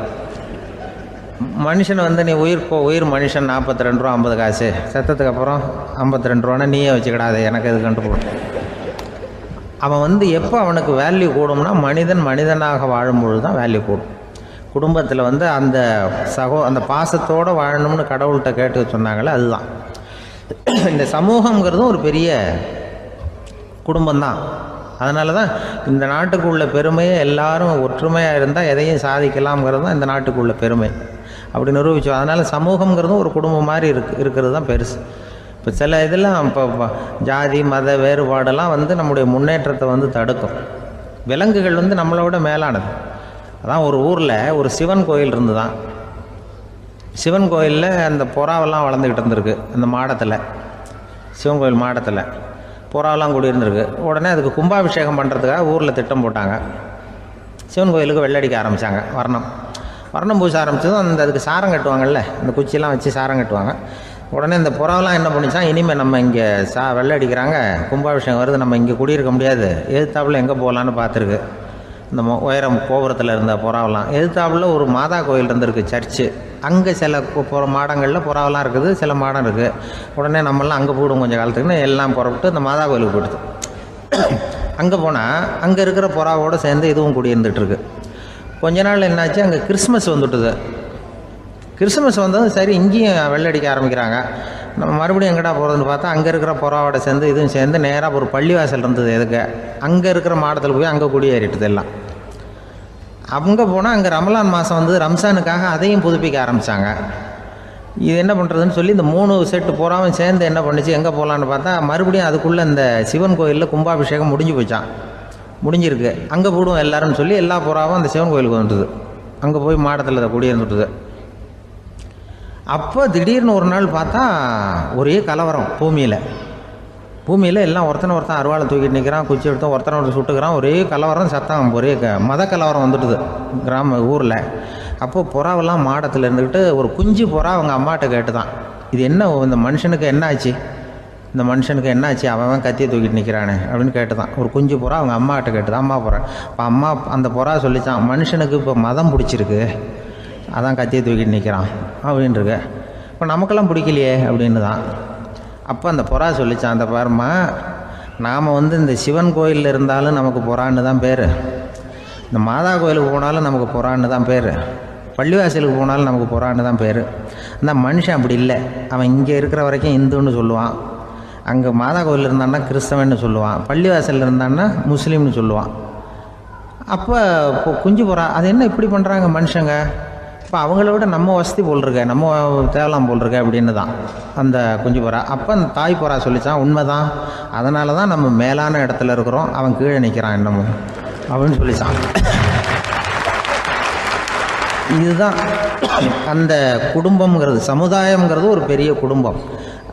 மனுஷன் நீ உயிர் மனுஷன் 42 ரூபா 50 காசு, செத்ததுக்கு அப்புறம் 52 ரூபான்னா நீயே வச்சுக்கிடாது, எனக்கு எது கண்டுபிடும். அவன் எப்போ அவனுக்கு வேல்யூ கூடும்னா, மனிதன் மனிதனாக வாழும்பொழுது தான் வேல்யூ கூடும். குடும்பத்தில் அந்த அந்த பாசத்தோடு வாழணும்னு கடவுள்கிட்ட கேட்டு சொன்னாங்களே, அதுதான். இந்த சமூகங்கிறதும் ஒரு பெரிய குடும்பம்தான். அதனால தான் இந்த நாட்டுக்குள்ள பெருமையை எல்லாரும் ஒற்றுமையாக இருந்தால் எதையும் சாதிக்கலாம்ங்கிறது தான் இந்த நாட்டுக்குள்ள பெருமை. அப்படி நிரூபித்தோம். அதனால் சமூகங்கிறதும் ஒரு குடும்பம் மாதிரி இருக்கிறது தான் பெருசு. இப்போ சில இதெல்லாம் இப்போ ஜாதி மத வேறுபாடெல்லாம் நம்முடைய முன்னேற்றத்தை தடுக்கும். விலங்குகள் நம்மளோட மேலானது. அதான் ஒரு ஊரில் ஒரு சிவன் கோயில் இருந்து தான். சிவன் கோயிலில் அந்த புறாவெல்லாம் வளர்ந்துக்கிட்டு இருந்திருக்கு. அந்த மாடத்தில், சிவன் கோயில் மாடத்தில் புறாவெல்லாம் கூடியிருந்திருக்கு. உடனே அதுக்கு கும்பாபிஷேகம் பண்ணுறதுக்காக ஊரில் திட்டம் போட்டாங்க. சிவன் கோயிலுக்கு வெள்ளடிக்க ஆரம்பித்தாங்க. வர்ணம் பூச ஆரம்பித்ததும் அதுக்கு சாரம் கட்டுவாங்கள்ல, இந்த குச்சியெல்லாம் வச்சு சாரம் கட்டுவாங்க. உடனே இந்த புறாவெல்லாம் என்ன பண்ணிச்சான், இனிமேல் நம்ம இங்கே வெள்ளை அடிக்கிறாங்க, கும்பாபிஷேகம் வருது, நம்ம இங்கே குடியிருக்க முடியாது, எதிர்த்தாப்புல எங்கே போகலான்னு பார்த்துருக்கு. இந்த உயரம் கோபுரத்தில் இருந்த புறாவெல்லாம் எதிர்த்தாப்புல ஒரு மாதா கோயில் இருந்திருக்கு, சர்ச்சு. அங்கே சில மாடங்களில் புறாவெல்லாம் இருக்குது, சில மாடம் இருக்குது. உடனே நம்மளாம் அங்கே போய்டும் கொஞ்சம் காலத்துக்குன்னு எல்லாம் புறப்பட்டு இந்த மாதா கோயிலுக்கு போயிடுது. அங்கே போனால் அங்கே இருக்கிற புறாவோடு சேர்ந்து இதுவும் குடியிருந்துட்டுருக்கு. கொஞ்ச நாள் என்னாச்சு, அங்கே கிறிஸ்மஸ் வந்துவிட்டுது. கிறிஸ்மஸ் வந்ததும் சரி இங்கேயும் வெள்ளடிக்க ஆரம்பிக்கிறாங்க. நம்ம மறுபடியும் எங்கடா போகிறதுன்னு பார்த்தா அங்கே இருக்கிற புறாவோட சேர்ந்து இதுவும் சேர்ந்து நேராக ஒரு பள்ளிவாசல் இருந்தது. எதுக்கு அங்கே இருக்கிற மாடத்தில் போய் அங்கே குடியேறிட்டுது எல்லாம். அங்கே போனால் அங்கே ரமலான் மாதம் வந்து ரம்ஜானுக்காக அதையும் புதுப்பிக்க ஆரம்பித்தாங்க. இது என்ன பண்ணுறதுன்னு சொல்லி இந்த 3 செட்டு புறாவும் சேர்ந்து என்ன பண்ணுச்சு, எங்கே போகலான்னு பார்த்தா மறுபடியும் அதுக்குள்ளே இந்த சிவன் கோயிலில் கும்பாபிஷேகம் முடிஞ்சு போச்சான். முடிஞ்சிருக்கு, அங்கே போடுவோம் எல்லாரும்னு சொல்லி எல்லா புறாவும் அந்த சிவன் கோயிலுக்கு வந்துடுது. அங்கே போய் மாடத்தில் அதை குடியிருந்துட்டுது. அப்போ திடீர்னு ஒரு நாள் பார்த்தா ஒரே கலவரம் பூமியில் எல்லாம் ஒருத்தனை ஒருத்தன் அருவாளை தூக்கிட்டு நிற்கிறான், குச்சி எடுத்தோம் ஒருத்தனை ஒருத்தர் சுட்டுக்கிறான், ஒரே கலவரம் சத்தம், ஒரே மத கலவரம் வந்துட்டுது ஊரில். அப்போது புறாவெல்லாம் மாடத்தில் இருந்துக்கிட்டு ஒரு குஞ்சு புறா அவங்க அம்மாட்ட கேட்டு தான், இது என்ன இந்த மனுஷனுக்கு என்ன ஆச்சு, இந்த மனுஷனுக்கு என்ன ஆச்சு, அவன் கத்தியை தூக்கிட்டு நிற்கிறானே அப்படின்னு கேட்டு தான். ஒரு குஞ்சு புறா அவங்க அம்மாட்ட கேட்டு தான், அம்மா புறா. இப்போ அம்மா அந்த புறா சொல்லித்தான், மனுஷனுக்கு இப்போ மதம் பிடிச்சிருக்கு, அதான் கத்தியை தூக்கிட்டு நிற்கிறான் அப்படின்ருக்கு. இப்போ நமக்கெல்லாம் பிடிக்கலையே அப்படின்னு தான். அப்போ அந்த புறா சொல்லித்தான், அந்த பாருமா, நாம் இந்த சிவன் கோயிலில் இருந்தாலும் நமக்கு புறான்னு தான் பேர், இந்த மாதா கோயிலுக்கு போனாலும் நமக்கு புறான்னு தான் பேர், பள்ளிவாசலுக்கு போனாலும் நமக்கு புறான்னு தான் பேர். அந்த மனுஷன் அப்படி இல்லை, அவன் இங்கே இருக்கிற வரைக்கும் இந்துன்னு சொல்லுவான், அங்கே மாதா கோயில் இருந்தான்னா கிறிஸ்தவன்னு சொல்லுவான், பள்ளிவாசலில் இருந்தான்னா முஸ்லீம்னு சொல்லுவான். அப்போ குஞ்சு புறா அது என்ன இப்படி பண்ணுறாங்க மனுஷங்க, இப்போ அவங்கள விட நம்ம வசதி போல் இருக்க, நம்ம தேவலாம் போல் இருக்க அப்படின்னு தான் அந்த குஞ்சு புறா. அப்போ அந்த தாய் புறா சொல்லித்தான், உண்மைதான், அதனால தான் நம்ம மேலான இடத்துல இருக்கிறோம், அவன் கீழே நிற்கிறான் என்னமோ அப்படின்னு சொல்லித்தான். இதுதான் அந்த குடும்பம்ங்கிறது, சமுதாயம்ங்கிறது ஒரு பெரிய குடும்பம்.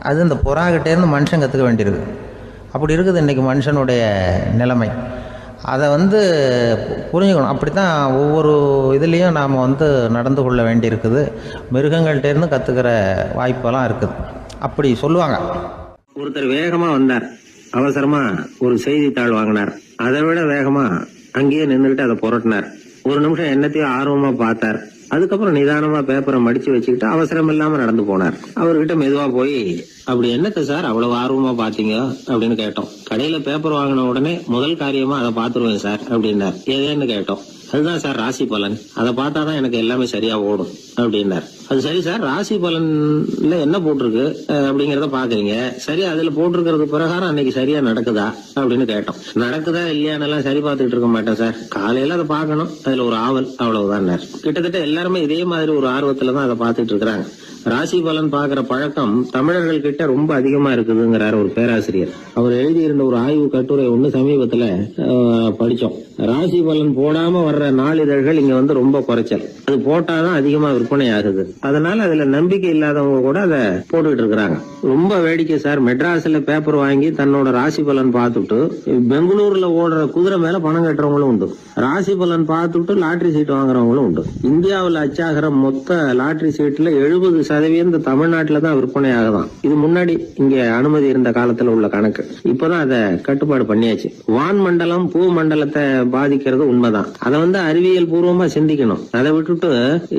அது இந்த புறாக்கிட்டேருந்து மனுஷன் கற்றுக்க வேண்டியிருக்கு. அப்படி இருக்குது இன்றைக்கி மனுஷனுடைய நிலைமை. அதை புரிஞ்சுக்கணும். அப்படி தான் ஒவ்வொரு இதுலேயும் நாம் நடந்து கொள்ள வேண்டியிருக்குது. மிருகங்கள்டேருந்து கற்றுக்கிற வாய்ப்பெல்லாம் இருக்குது. அப்படி சொல்லுவாங்க. ஒருத்தர் வேகமாக வந்தார், அவசரமாக ஒரு செய்தித்தாள் வாங்கினார், அதை விட வேகமாக அங்கேயே நின்றுக்கிட்டு அதை புரட்டினார். ஒரு நிமிஷம் என்னத்தையும் ஆர்வமாக பார்த்தார், அதுக்கப்புறம் நிதானமா பேப்பரை மடிச்சு வச்சுக்கிட்டு அவசரம் இல்லாம நடந்து போனார். அவர்கிட்ட மெதுவா போய், அப்படி என்னத்த சார் அவ்வளவு ஆர்வமா பாத்தீங்க அப்படின்னு கேட்டோம். கடையில பேப்பர் வாங்கின உடனே முதல் காரியமா அதை பாத்துருவேன் சார் அப்படின்னார். ஏதேன்னு கேட்டோம். அதுதான் சார் ராசி பலன், அதை பார்த்தாதான் எனக்கு எல்லாமே சரியா ஓடும் அப்படின்னார். அது சரி சார், ராசி பலன்ல என்ன போட்டிருக்கு அப்படிங்கறத பாக்குறீங்க, சரி அதுல போட்டிருக்கிறது பிரகாரம் அன்னைக்கு சரியா நடக்குதா அப்படின்னு கேட்டோம். நடக்குதா இல்லையான்னு எல்லாம் சரி பார்த்துட்டு இருக்க மாட்டேன் சார், காலையில அதை பார்க்கணும், அதுல ஒரு ஆவல், அவ்வளவுதான். கிட்டத்தட்ட எல்லாருமே இதே மாதிரி ஒரு ஆர்வத்துலதான் அதை பார்த்துட்டு இருக்கிறாங்க. ராசி பலன் பாக்குற பழக்கம் தமிழர்கள் கிட்ட ரொம்ப அதிகமா இருக்குதுங்கிறார் ஒரு பேராசிரியர். அவர் எழுதியிருந்த ஒரு ஆய்வு கட்டுரை ஒண்ணு சமீபத்துல படிச்சோம். ராசி பலன் போடாம வர்ற நாளிதழ்கள் இங்க ரொம்ப குறைச்சல், அது போட்டாதான் அதிகமா விற்பனை ஆகுது. அதனால அதுல நம்பிக்கை இல்லாதவங்க கூட அதை போட்டுக்கிட்டு இருக்கிறாங்க. ரொம்ப வேடிக்கை சார், மெட்ராஸ்ல பேப்பர் வாங்கி தன்னோட ராசி பலன் பார்த்துட்டு பெங்களூர்ல ஓடுற குதிரை மேல பணம் கட்டுறவங்களும் உண்டு. ராசி பலன் பார்த்துட்டு லாட்டரி சீட் வாங்குறவங்களும் உண்டு. இந்தியாவில் அச்சாகிற மொத்த லாட்டரி சீட்ல 70% தமிழ்நாட்டுல தான் விற்பனை ஆகுதான். இது முன்னாடி இங்க அனுமதி இருந்த காலத்துல உள்ள கணக்கு. இப்பதான் அதை கட்டுப்பாடு பண்ணியாச்சு. வான் மண்டலம் பூ மண்டலத்தை பாதிக்கிறது உண்மைதான். அதை அறிவியல் பூர்வமா சிந்திக்கணும். அதை விட்டுட்டு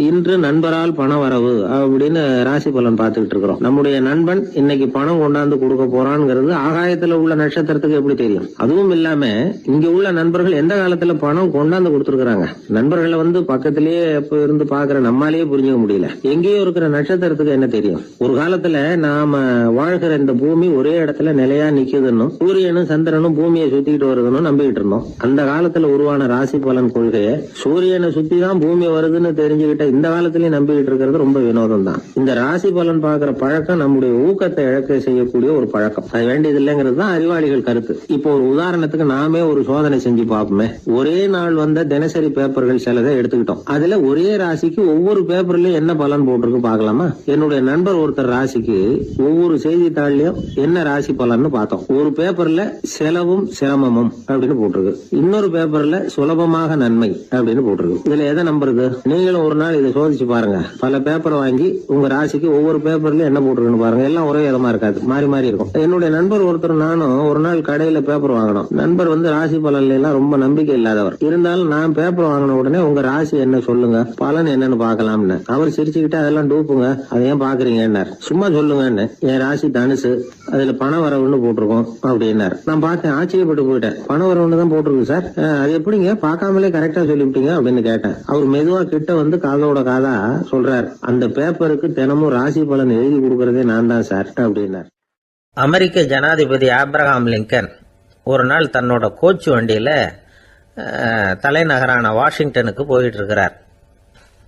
இன்று நண்பரால் பண வரவு அப்படின்னு ராசி பலன் பார்த்துக்கிட்டு இருக்கிறோம். நம்முடைய நண்பன் இன்னைக்கு பணம் கொண்டாந்து கொடுக்க போறான்ங்கிறது ஆகாயத்துல உள்ள நட்சத்திரத்துக்கு எப்படி தெரியும்? அதுவும் இல்லாம இங்க உள்ள நண்பர்கள் எந்த காலத்துல பணம் கொண்டாந்து கொடுத்துருக்காங்க. நண்பர்களை பக்கத்திலேயே இருந்து பாக்குற நம்மாலேயே புரிஞ்சுக்க முடியல. எங்கேயோ இருக்கிற நட்சத்திரத்துக்கு என்ன தெரியும்? ஒரு காலத்துல நாம வாழ்கிற இந்த பூமி ஒரே இடத்துல நிலையா நிக்குதுன்னு, சூரியனும் சந்திரனும் பூமியை சுத்திக்கிட்டு வருதுன்னு நம்பிக்கிட்டு இருந்தோம். அந்த காலத்துல உருவான ராசி பலன் கொள்கையை சூரியனை சுத்தி தான் பூமி வருதுன்னு தெரிஞ்சுக்கிட்ட இந்த காலத்திலயும் நம்பிக்கிட்டு இருக்கிறது ரொம்ப வினோதம் தான். இந்த ராசி பலன் பாக்குற பழக்கம் நம்முடைய ஊக்கத்தை இழக்க செய்யக்கூடிய ஒரு பழக்கம். அது வேண்டியது இல்லைங்கிறது தான் அறிவாளிகள் கருத்து. இப்போ ஒரு உதாரணத்துக்கு நாமே ஒரு சோதனை செஞ்சு பார்ப்போமே. ஒரே நாள் வந்த தினசரி பேப்பர்கள் சிலதை எடுத்துக்கிட்டோம். அதுல ஒரே ராசிக்கு ஒவ்வொரு பேப்பர்லயும் என்ன பலன் போட்டிருக்கு பார்க்கலாமா? என்னுடைய நண்பர் ஒருத்தர் ராசிக்கு ஒவ்வொரு செய்தித்தாள்லயும் என்ன ராசி பலன்னு பார்த்தோம். ஒரு பேப்பர்ல செலவும் சிரமமும் அப்படின்னு போட்டிருக்கு, இன்னொரு பேப்பர்ல சுலபமாக நன்மை அப்படின்னு போட்டிருக்கு. இதுல எதை நம்புறது? நீங்களும் ஒரு நாள் இதை சோதிச்சு பாருங்க. பல பேப்பர் வாங்கி உங்க ராசிக்கு ஒவ்வொரு பேப்பர்ல என்ன போட்டிருக்குன்னு பாருங்க. எல்லாம் ஒரே விதமா இருக்காது, மாறி மாறி இருக்கும். என்னுடைய நண்பர் ஒருத்தர் நானும் ஒரு நாள் கடையில பேப்பர் வாங்கணும். நண்பர் ராசி பலன்ல எல்லாம் ரொம்ப நம்பிக்கை இல்லாதவர். இருந்தாலும் நான் பேப்பர் வாங்கின உடனே உங்க ராசி என்ன சொல்லுங்க, பலன் என்னன்னு பாக்கலாம்னு. அவர் சிரிச்சுக்கிட்டு அதெல்லாம் டூப்புங்க, அதை ஏன் பாக்குறீங்கன்னார். சும்மா சொல்லுங்கன்னு. என் ராசி தனுசு, அதுல பண வரவுன்னு போட்டிருக்கோம் அப்படின்னாரு. நான் பார்த்தேன், ஆச்சரியப்பட்டு போயிட்டேன். பண வரவுன்னு தான் போட்டிருக்கு சார், அது எப்படிங்க பார்க்காமலே கரெக்டா சொல்லிவிட்டீங்க அப்படின்னு கேட்டேன். அவர் மெதுவா கிட்ட காதோட காதா சொல்றார், அந்த பேப்பருக்கு தினமும் ராசி பலன் எழுதி கொடுக்கறதே நான் தான் சார் அப்படின்னார். அமெரிக்க ஜனாதிபதி ஆப்ரஹாம் லிங்கன் ஒரு நாள் தன்னோட கோச்சு வண்டியில தலைநகரான வாஷிங்டனுக்கு போயிட்டு இருக்கிறார்.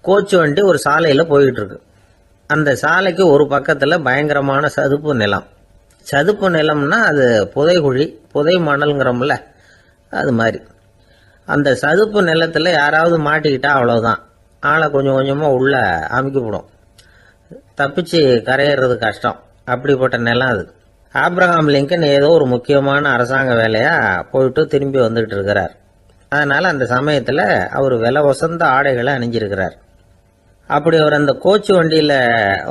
கோச்சு வண்டி ஒரு சாலையில போயிட்டு இருக்கு. அந்த சாலைக்கு ஒரு பக்கத்துல பயங்கரமான சதுப்பு நிலம். சதுப்பு நிலம்னா அது புதைகுழி, புதை மணல்ங்கிறோம்ல, அது மாதிரி. அந்த சதுப்பு நிலத்தில் யாராவது மாட்டிக்கிட்டா அவ்வளோதான், ஆளை கொஞ்சம் கொஞ்சமாக உள்ள அமுக்கிவிடும், தப்பிச்சு கரையேறது கஷ்டம். அப்படிப்பட்ட நிலம் அது. ஆப்ரஹாம் லிங்கன் ஏதோ ஒரு முக்கியமான அரசாங்க வேலையாக போயிட்டு திரும்பி வந்துகிட்டு இருக்கிறார். அதனால் அந்த சமயத்தில் அவர் விலை வசந்த ஆடைகளை அணிஞ்சிருக்கிறார். அப்படி அவர் அந்த கோச்சு வண்டியில்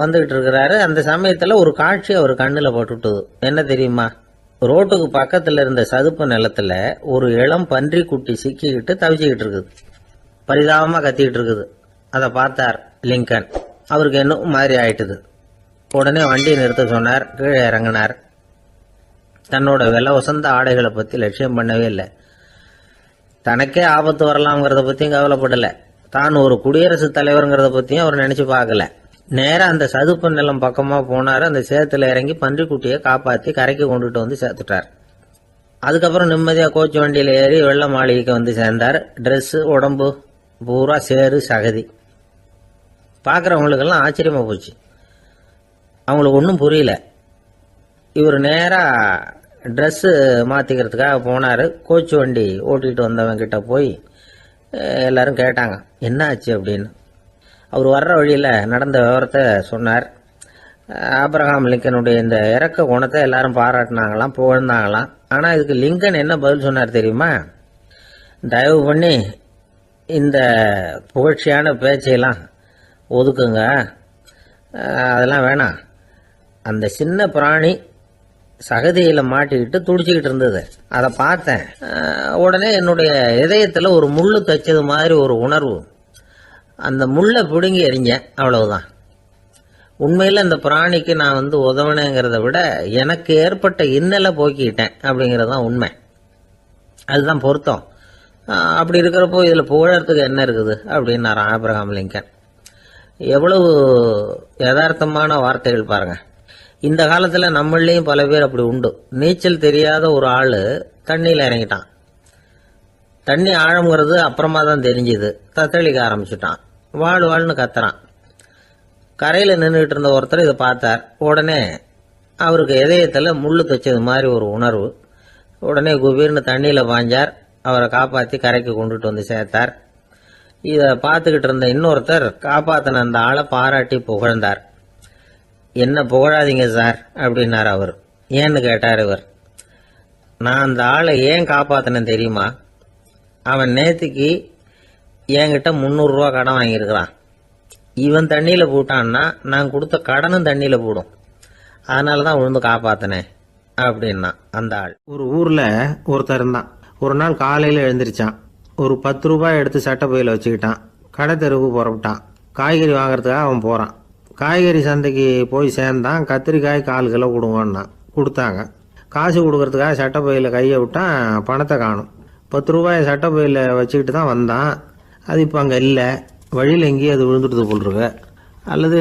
வந்துகிட்டு இருக்கிறாரு. அந்த சமயத்தில் ஒரு காட்சி அவர் கண்ணில் பட்டுட்டுது. என்ன தெரியுமா? ரோட்டுக்கு பக்கத்தில் இருந்த சதுப்பு நிலத்தில் ஒரு இளம் பன்றி குட்டி சிக்கிக்கிட்டு தவிச்சிக்கிட்டு இருக்குது, பரிதாபமாக கத்திக்கிட்டு இருக்குது. அதை பார்த்தார் லிங்கன். அவருக்கு என்ன மாதிரி ஆயிட்டுது. உடனே வண்டியை நிறுத்த சொன்னார். கீழே இறங்கினார். தன்னோட விலை வசந்த ஆடைகளை பற்றி லட்சியம் பண்ணவே இல்லை. தனக்கே ஆபத்து வரலாம்ங்கிறத பற்றியும் கவலைப்படலை. தான் ஒரு குடியரசுத் தலைவருங்கிறத பற்றியும் அவர் நினச்சி பார்க்கல. நேராக அந்த சதுப்பு நிலம் பக்கமாக போனார். அந்த சேத்துல இறங்கி பன்றிக்குட்டியை காப்பாற்றி கரைக்கு கொண்டுட்டு வந்து சேர்த்துட்டார். அதுக்கப்புறம் நிம்மதியாக கோச்சு வண்டியில் ஏறி வெள்ள மாளிகைக்கு வந்து சேர்ந்தார். ட்ரெஸ்ஸு உடம்பு பூரா சேறு சகதி. பார்க்குறவங்களுக்கெல்லாம் ஆச்சரியமாக போச்சு. அவங்களுக்கு ஒன்றும் புரியல. இவர் நேராக ட்ரெஸ்ஸு மாற்றிக்கிறதுக்காக போனார். கோச்சு வண்டி ஓட்டிகிட்டு வந்தவங்கிட்ட போய் எல்லாரும் கேட்டாங்க என்ன ஆச்சு அப்படின்னு. அவர் வர்ற வழியில் நடந்த விவரத்தை சொன்னார். ஆப்ரஹாம் லிங்கனுடைய இந்த இறக்க குணத்தை எல்லாரும் பாராட்டினாங்களாம், புகழ்ந்தாங்களாம். ஆனால் இதுக்கு லிங்கன் என்ன பதில் சொன்னார் தெரியுமா? தயவு பண்ணி இந்த புகழ்ச்சியான பேச்சையெல்லாம் ஒதுக்குங்க, அதெல்லாம் வேணாம். அந்த சின்ன பிராணி சகதியில் மாட்டிக்கிட்டு துடிச்சிக்கிட்டு இருந்தது, அதை பார்த்தேன். உடனே என்னுடைய இதயத்தில் ஒரு முள்ளு தைச்சது மாதிரி ஒரு உணர்வு. அந்த முள்ளை பிடுங்கி எறிஞ்சேன், அவ்வளவுதான். உண்மையில் அந்த பிராணிக்கு நான் உதவினேங்கிறத விட எனக்கு ஏற்பட்ட இன்னலை போக்கிக்கிட்டேன் அப்படிங்கிறது தான் உண்மை. அதுதான் பொருத்தம். அப்படி இருக்கிறப்போ இதில் புகழறதுக்கு என்ன இருக்குது அப்படின்னாரு ஆப்ரஹாம் லிங்கன். எவ்வளவு யதார்த்தமான வார்த்தைகள் பாருங்க. இந்த காலத்தில் நம்மளையும் பல பேர் அப்படி உண்டு. நீச்சல் தெரியாத ஒரு ஆள் தண்ணியில் இறங்கிட்டான். தண்ணி ஆழங்கிறது அப்புறமா தான் தெரிஞ்சுது. தத்தளிக்க ஆரம்பிச்சுட்டான். வாழ்னு கத்துறான். கரையில் நின்றுட்டு இருந்த ஒருத்தர் இதை பார்த்தார். உடனே அவருக்கு இதயத்தில் முள்ளு தைச்சது மாதிரி ஒரு உணர்வு. உடனே குபீர்னு தண்ணியில் பாஞ்சார். அவரை காப்பாற்றி கரைக்கு கொண்டுட்டு வந்து சேர்த்தார். இதை பார்த்துக்கிட்டு இருந்த இன்னொருத்தர் காப்பாற்றின அந்த ஆளை பாராட்டி புகழ்ந்தார். என்ன புகழாதீங்க சார் அப்படின்னார் அவர். ஏன்னு கேட்டார் இவர். நான் அந்த ஆளை ஏன் காப்பாற்றினேன் தெரியுமா? அவன் நேற்றுக்கு என்கிட்ட 300 ரூபா கடன் வாங்கியிருக்கிறான். இவன் தண்ணியில் போட்டான்னா நான் கொடுத்த கடனும் தண்ணியில் போடும். அதனால தான் விழுந்து காப்பாற்றினேன் அப்படின்னா அந்த ஆள். ஒரு ஊரில் ஒருத்தர் இருந்தான். ஒரு நாள் காலையில் எழுந்திரிச்சான். ஒரு 10 ரூபாய் எடுத்து சட்டை பையில் வச்சுக்கிட்டான். கடை தெருவுக்கு புறப்பட்டான். காய்கறி வாங்குறதுக்காக அவன் போகிறான். காய்கறி சந்தைக்கு போய் சேர்ந்தான். கத்திரிக்காய் 1/4 கிலோ கொடுங்கன்னா கொடுத்தாங்க. காசு கொடுக்கறதுக்காக சட்டை பையில் கையை விட்டான். பணத்தை காணும். 10 ரூபாய் சட்டை பையில் வச்சுக்கிட்டு தான் வந்தான். அது இப்போ அங்கே இல்லை. வழியில் எங்கேயும் அது விழுந்துடுது போல் இருக்கு. அல்லது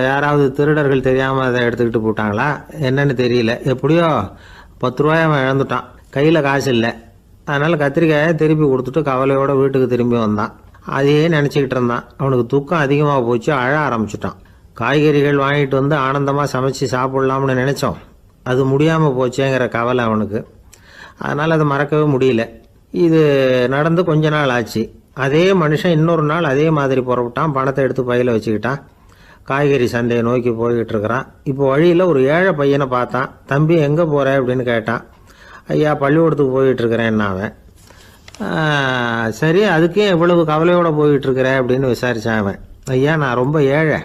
யாராவது திருடர்கள் தெரியாமல் அதை எடுத்துக்கிட்டு போட்டாங்களா என்னன்னு தெரியல. எப்படியோ 10 ரூபாய் அவன் இழந்துட்டான். கையில் காசு இல்லை. அதனால் கத்திரிக்காயை திருப்பி கொடுத்துட்டு கவலையோட வீட்டுக்கு திரும்பி வந்தான். அதையே நினச்சிக்கிட்டு இருந்தான். அவனுக்கு துக்கம் அதிகமாக போச்சு. அழ ஆரம்பிச்சுட்டான். காய்கறிகள் வாங்கிட்டு வந்து ஆனந்தமாக சமைச்சு சாப்பிட்லாம்னு நினச்சோம். அது முடியாமல் போச்சேங்கிற கவலை அவனுக்கு. அதனால் அதை மறக்கவே முடியல. இது நடந்து கொஞ்ச நாள் ஆச்சு. அதே மனுஷன் இன்னொரு நாள் அதே மாதிரி புறப்பட்டான். பணத்தை எடுத்து பையில் வச்சுக்கிட்டான். காய்கறி சந்தையை நோக்கி போய்கிட்டு இருக்கிறான். இப்போ வழியில் ஒரு ஏழை பையனை பார்த்தான். தம்பி எங்கே போகிற அப்படின்னு கேட்டான். ஐயா பள்ளிக்கூடத்துக்கு போய்கிட்டு இருக்கிறேன்னா அவன். சரி, அதுக்கே எவ்வளவு கவலையோடு போய்கிட்டு இருக்கிற அப்படின்னு விசாரித்தான் அவன். ஐயா நான் ரொம்ப ஏழை,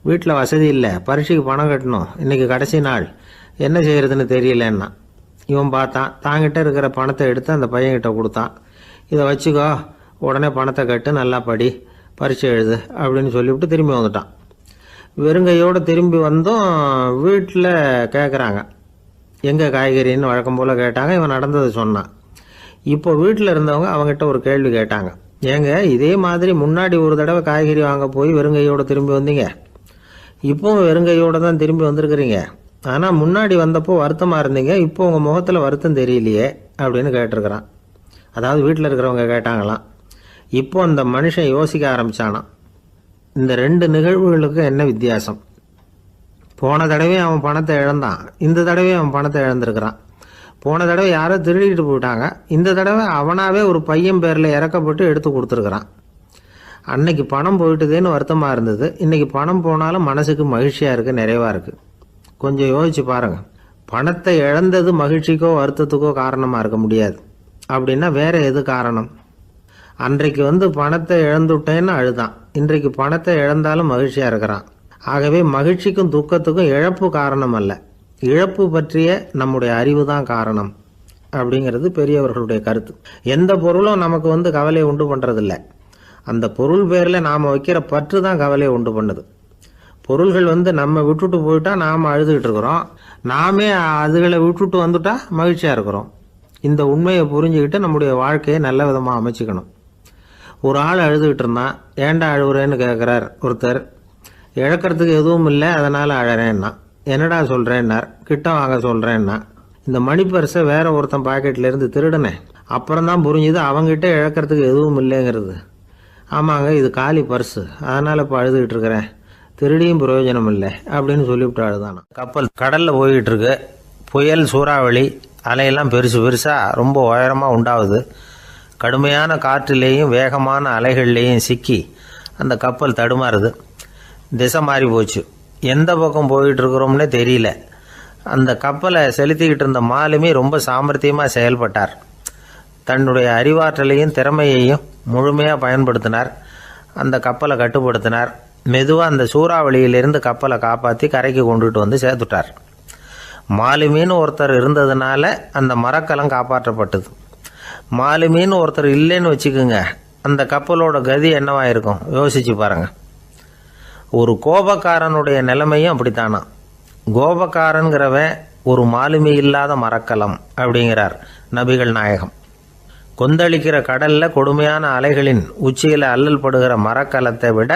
வீட்டில் வசதி இல்லை, பரீட்சைக்கு பணம் கட்டணும், இன்றைக்கி கடைசி நாள், என்ன செய்கிறதுன்னு தெரியலன்னா. இவன் பார்த்தான். தாங்கிட்ட இருக்கிற பணத்தை எடுத்து அந்த பையன்கிட்ட கொடுத்தான். இதை வச்சுக்கோ, உடனே பணத்தை கட்டு, நல்லா படி, பரீட்சை எழுது அப்படின்னு சொல்லிவிட்டு திரும்பி வந்துட்டான். வெறுங்கையோடு திரும்பி வந்தும் வீட்டில் கேட்குறாங்க எங்கே காய்கறின்னு வழக்கம் போல் கேட்டாங்க. இவன் நடந்ததை சொன்னான். இப்போ வீட்டில் இருந்தவங்க அவங்ககிட்ட ஒரு கேள்வி கேட்டாங்க. ஏங்க இதே மாதிரி முன்னாடி ஒரு தடவை காய்கறி வாங்க போய் வெறுங்கையோடு திரும்பி வந்தீங்க, இப்போவும் வெறுங்கையோடு தான் திரும்பி வந்திருக்கிறீங்க. ஆனால் முன்னாடி வந்தப்போ வருத்தமாக இருந்தீங்க, இப்போ உங்கள் முகத்தில் வருத்தம் தெரியலையே அப்படின்னு கேட்டிருக்கிறான். அதாவது வீட்டில் இருக்கிறவங்க கேட்டாங்களாம். இப்போ அந்த மனுஷன் யோசிக்க ஆரம்பித்தானான். இந்த 2 நிகழ்வுகளுக்கு என்ன வித்தியாசம்? போன தடவை அவன் பணத்தை இழந்தான், இந்த தடவை அவன் பணத்தை இழந்திருக்கிறான். போன தடவை யாரோ திருடிட்டு போயிட்டாங்க, இந்த தடவை அவனாவே ஒரு பையன் பேரில் இறக்கப்பட்டு எடுத்து கொடுத்துருக்குறான். அன்னைக்கு பணம் போயிட்டுதேன்னு வருத்தமாக இருந்தது, இன்னைக்கு பணம் போனாலும் மனசுக்கு மகிழ்ச்சியாக இருக்குது, நிறைவாக இருக்குது. கொஞ்சம் யோசிச்சு பாருங்க. பணத்தை இழந்தது மகிழ்ச்சிக்கோ வருத்தத்துக்கோ காரணமாக இருக்க முடியாது. அப்படின்னா வேற எது காரணம்? அன்றைக்கு பணத்தை இழந்துட்டேன்னு அழுதான், இன்றைக்கு பணத்தை இழந்தாலும் மகிழ்ச்சியாக இருக்கிறான். ஆகவே மகிழ்ச்சிக்கும் துக்கத்துக்கும் இழப்பு காரணம் அல்ல, இழப்பு பற்றிய நம்முடைய அறிவு தான் காரணம் அப்படிங்கிறது பெரியவர்களுடைய கருத்து. எந்த பொருளும் நமக்கு கவலையை உண்டு பண்ணுறதில்ல, அந்த பொருள் பேரில் நாம் வைக்கிற பற்று தான் கவலையை உண்டு பண்ணுது. பொருள்கள் நம்ம விட்டுட்டு போயிட்டா நாம் அழுதுகிட்டு இருக்கிறோம், நாமே அதுகளை விட்டுட்டு வந்துட்டா மகிழ்ச்சியாக இருக்கிறோம். இந்த உண்மையை புரிஞ்சுக்கிட்டு நம்முடைய வாழ்க்கையை நல்ல விதமாக அமைச்சிக்கணும். ஒரு ஆள் அழுதுகிட்டு இருந்தான், ஏன்டா அழுகுறேன்னு கேட்குறார் ஒருத்தர். இழக்கிறதுக்கு எதுவும் இல்லை அதனால் அழறேன்னா. என்னடா சொல்கிறேன்னார். கிட்ட வாங்க சொல்கிறேன்னா. இந்த மணி பர்ஸை வேற ஒருத்தன் பாக்கெட்லேருந்து திருடினேன், அப்புறம் தான் புரிஞ்சுது அவங்ககிட்ட இழக்கிறதுக்கு எதுவும் இல்லைங்கிறது. ஆமாங்க, இது காலி பர்ஸு, அதனால் இப்போ அழுதுகிட்டு இருக்கிறேன், திருடியும் பிரயோஜனம் இல்லை அப்படின்னு சொல்லிவிட்டு அழுதானா. கப்பல் கடலில் போய்கிட்டு இருக்கு. புயல், சூறாவளி, அலையெல்லாம் பெருசு பெருசாக ரொம்ப உயரமாக உண்டாகுது. கடுமையான காற்றிலேயும் வேகமான அலைகள்லேயும் சிக்கி அந்த கப்பல் தடுமாறுது. திசை மாறி போச்சு, எந்த பக்கம் போயிட்டு இருக்கிறோம்னே தெரியல. அந்த கப்பலை செலுத்திக்கிட்டு இருந்த மாலுமி ரொம்ப சாமர்த்தியமாக செயல்பட்டார். தன்னுடைய அறிவாற்றலையும் திறமையையும் முழுமையாக பயன்படுத்தினார். அந்த கப்பலை கட்டுப்படுத்தினார். மெதுவாக அந்த சூறாவளியிலிருந்து கப்பலை காப்பாற்றி கரைக்கு கொண்டுட்டு வந்து சேர்த்துட்டார். மாலுமின்னு ஒருத்தர் இருந்ததுனால அந்த மரக்கலம் காப்பாற்றப்பட்டது. மாலுமின்னு ஒருத்தர் இல்லைன்னு வச்சுக்கோங்க, அந்த கப்பலோட கதி என்னவா இருக்கும் யோசிச்சு பாருங்க. ஒரு கோபக்காரனுடைய நிலைமையும் அப்படித்தானா. கோபக்காரன்கிறவன் ஒரு மாலுமி இல்லாத மரக்கலம் அப்படிங்கிறார் நபிகள் நாயகம். கொந்தளிக்கிற கடல்ல கொடுமையான அலைகளின் உச்சியில அல்லல் படுகிற மரக்கலத்தை விட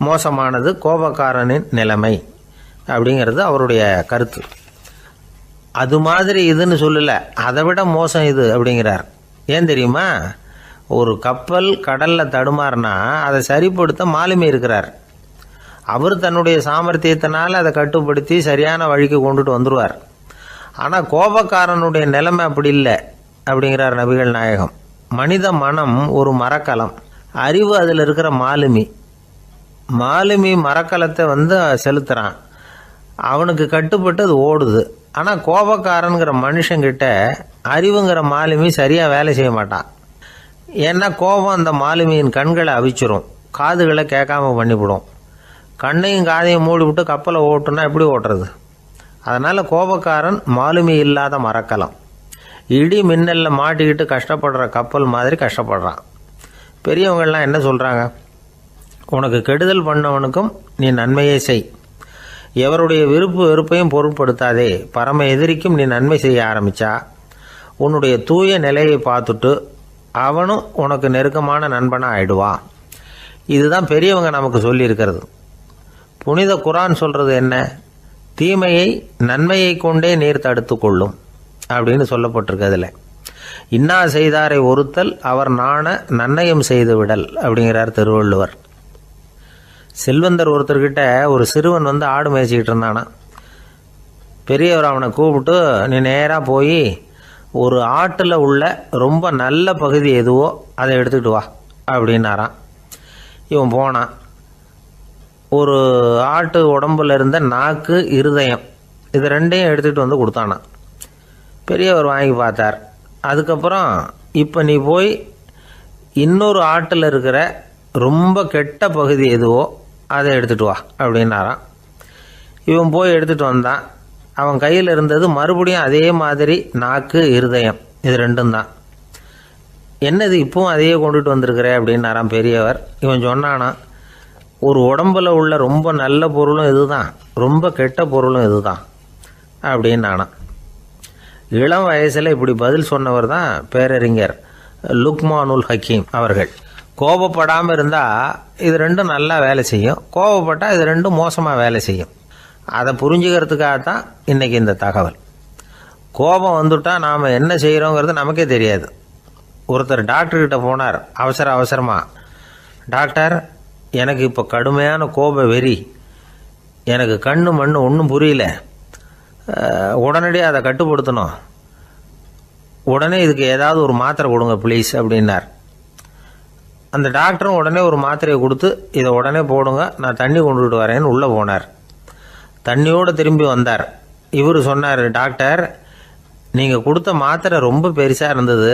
மோசமானது கோபக்காரனின் நிலைமை அப்படிங்கிறது அவருடைய கருத்து. அது மாதிரி இதுன்னு சொல்லல, அதை விட மோசம் இது அப்படிங்கிறார். ஏன் தெரியுமா? ஒரு கப்பல் கடல்ல தடுமாறினா அதை சரிப்படுத்த மாலுமி இருக்கிறார். அவர் தன்னுடைய சாமர்த்தியத்தினால அதை கட்டுப்படுத்தி சரியான வழிக்கு கொண்டுட்டு வந்துடுவார். ஆனால் கோபக்காரனுடைய நிலைமை அப்படி இல்லை அப்படிங்கிறார் நபிகள் நாயகம். மனித மனம் ஒரு மரக்கலம், அறிவு அதில் இருக்கிற மாலுமி. மாலுமி மரக்கலத்தை செலுத்துறான், அவனுக்கு கட்டுப்பட்டு அது ஓடுது. ஆனால் கோபக்காரனுங்கிற மனுஷங்கிட்ட அறிவுங்கிற மாலுமி சரியாக வேலை செய்ய மாட்டான். ஏன்னா கோபம் அந்த மாலுமியின் கண்களை அவிச்சிரும், காதுகளை கேட்காம பண்ணிவிடும். கண்ணையும் காதையும் மூடிவிட்டு கப்பலை ஓட்டுனா எப்படி ஓட்டுறது? அதனால் கோபக்காரன் மாலுமி இல்லாத மரக்கலம். இடி மின்னலில் மாட்டிக்கிட்டு கஷ்டப்படுற கப்பல் மாதிரி கஷ்டப்படுறான். பெரியவங்கள்லாம் என்ன சொல்கிறாங்க? உனக்கு கெடுதல் பண்ணவனுக்கும் நீ நன்மையை செய், எவருடைய விருப்பு வெறுப்பையும் பொருட்படுத்தாதே. பரம எதிரிக்கும் நீ நன்மை செய்ய ஆரம்பித்தா உன்னுடைய தூய நிலையை பார்த்துட்டு அவனும் உனக்கு நெருக்கமான நண்பனாக ஆயிடுவான். இதுதான் பெரியவங்க நமக்கு சொல்லியிருக்கிறது. புனித குரான் சொல்கிறது என்ன? தீமையை நன்மையை கொண்டே நீர் தடுத்து கொள்ளும் அப்படின்னு சொல்லப்பட்டிருக்கு. அதில் இன்னா செய்தாரை ஒருத்தல் அவர் நாண நன்னயம் செய்து விடல் அப்படிங்கிறார் திருவள்ளுவர். செல்வந்தர் ஒருத்தர்கிட்ட ஒரு சிறுவன் ஆடு மேய்ச்சிக்கிட்டு இருந்தானா. பெரியவர் அவனை கூப்பிட்டு, நீ நேராக போய் ஒரு ஆட்டில் உள்ள ரொம்ப நல்ல பகுதி எதுவோ அதை எடுத்துக்கிட்டு வா அப்படின்னாரான். இவன் போனான். ஒரு ஆட்டு உடம்புல இருந்த நாக்கு, இருதயம், இது ரெண்டையும் எடுத்துகிட்டு வந்து கொடுத்தானான். பெரியவர் வாங்கி பார்த்தார். அதுக்கப்புறம் இப்போ நீ போய் இன்னொரு ஆட்டில் இருக்கிற ரொம்ப கெட்ட பகுதி எதுவோ அதை எடுத்துகிட்டு வா அப்படின்னாரான். இவன் போய் எடுத்துகிட்டு வந்தான். அவன் கையில் இருந்தது மறுபடியும் அதே மாதிரி நாக்கு, இருதயம், இது ரெண்டும் தான். என்னது இப்பவும் அதையே கொண்டுட்டு வந்திருக்கிற அப்படின்னாரான் பெரியவர். இவன் சொன்னானா, ஒரு உடம்புல உள்ள ரொம்ப நல்ல பொருளும் இதுதான், ரொம்ப கெட்ட பொருளும் இதுதான் அப்படின்னானா. இளம் வயசில் இப்படி பதில் சொன்னவர் தான் பேரறிஞர் லுக்மானுல் ஹக்கீம் அவர்கள். கோபப்படாமல் இருந்தால் இது ரெண்டும் நல்லா வேலை செய்யும், கோபப்பட்டால் இது ரெண்டும் மோசமாக வேலை செய்யும். அதை புரிஞ்சுக்கிறதுக்காகத்தான் இன்றைக்கி இந்த தகவல். கோபம் வந்துட்டால் நாம் என்ன செய்கிறோங்கிறது நமக்கே தெரியாது. ஒருத்தர் டாக்டர்கிட்ட போனார் அவசரமாக. டாக்டர், எனக்கு இப்போ கடுமையான கோப வெறி, எனக்கு கண்ணு மண்ணு ஒன்றும் புரியல, உடனடியாக அதை கட்டுப்படுத்தணும், உடனே இதுக்கு ஏதாவது ஒரு மாத்திரை கொடுங்க ப்ளீஸ் அப்படின்னார். அந்த டாக்டரும் உடனே ஒரு மாத்திரையை கொடுத்து இதை உடனே போடுங்க, நான் தண்ணி கொண்டுகிட்டு வரேன்னு உள்ளே போனார். தண்ணியோடு திரும்பி வந்தார். இவர் சொன்னார், டாக்டர் நீங்கள் கொடுத்த மாத்திரை ரொம்ப பெருசாக இருந்தது,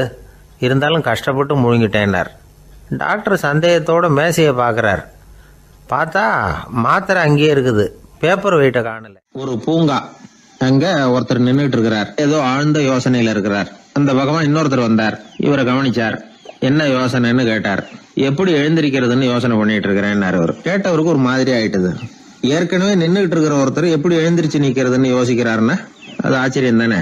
இருந்தாலும் கஷ்டப்பட்டு முழுங்கிட்டேன்னார். டாக்டர் சந்தேகத்தோட மேசையை பார்க்குறார். பார்த்தா மாத்திரை அங்கேயே இருக்குது, பேப்பர் வெயிட்டை காணல. ஒரு பூங்கா, அங்க ஒருத்தர் நின்றுட்டு இருக்கிறார். ஏதோ ஆழ்ந்த யோசனையில இருக்கிறார். அந்த பக்கமா இன்னொருத்தர் வந்தார். இவரை கவனிச்சார். என்ன யோசனைன்னு கேட்டார். எப்படி எழுந்திருக்கிறதுன்னு யோசனை பண்ணிட்டு இருக்கிறேன்னாரு. அவர் கேட்டவருக்கு ஒரு மாதிரி ஆயிட்டது. ஏற்கனவே நின்றுகிட்டு இருக்கிற ஒருத்தர் எப்படி எழுந்திருச்சு நிக்கிறதுன்னு யோசிக்கிறாருன்னா அது ஆச்சரியம் தானே.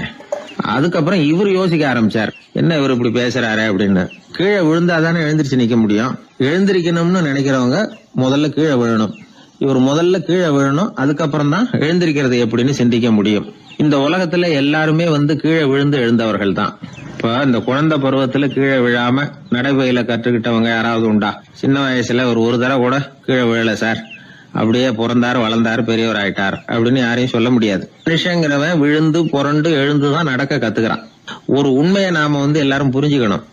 அதுக்கப்புறம் இவர் யோசிக்க ஆரம்பிச்சார், என்ன இவர் இப்படி பேசுறாரு அப்படின்னு. கீழே விழுந்தாதானே எழுந்திருச்சு நிக்க முடியும். எழுந்திருக்கணும்னு நினைக்கிறவங்க முதல்ல கீழே விழணும். இவர் முதல்ல கீழே விழணும், அதுக்கப்புறம் தான் எழுந்திருக்கிறது எப்படின்னு சிந்திக்க முடியும். இந்த உலகத்துல எல்லாருமே கீழே விழுந்து எழுந்தவர்கள் தான். இப்ப இந்த குழந்தை பருவத்துல கீழே விழாம நடைபயில கற்றுக்கிட்டவங்க யாராவது உண்டா? சின்ன வயசுல ஒரு தடவை கூட கீழே விழல சார், அப்படியே பிறந்தாரு வளர்ந்தாரு பெரியவர் ஆயிட்டார் அப்படின்னு யாரையும் சொல்ல முடியாது. மனுஷங்கிறவன் விழுந்து புரண்டு எழுந்துதான் நடக்க கத்துக்கிறான். ஒரு உண்மையை நாம எல்லாரும் புரிஞ்சுக்கணும்.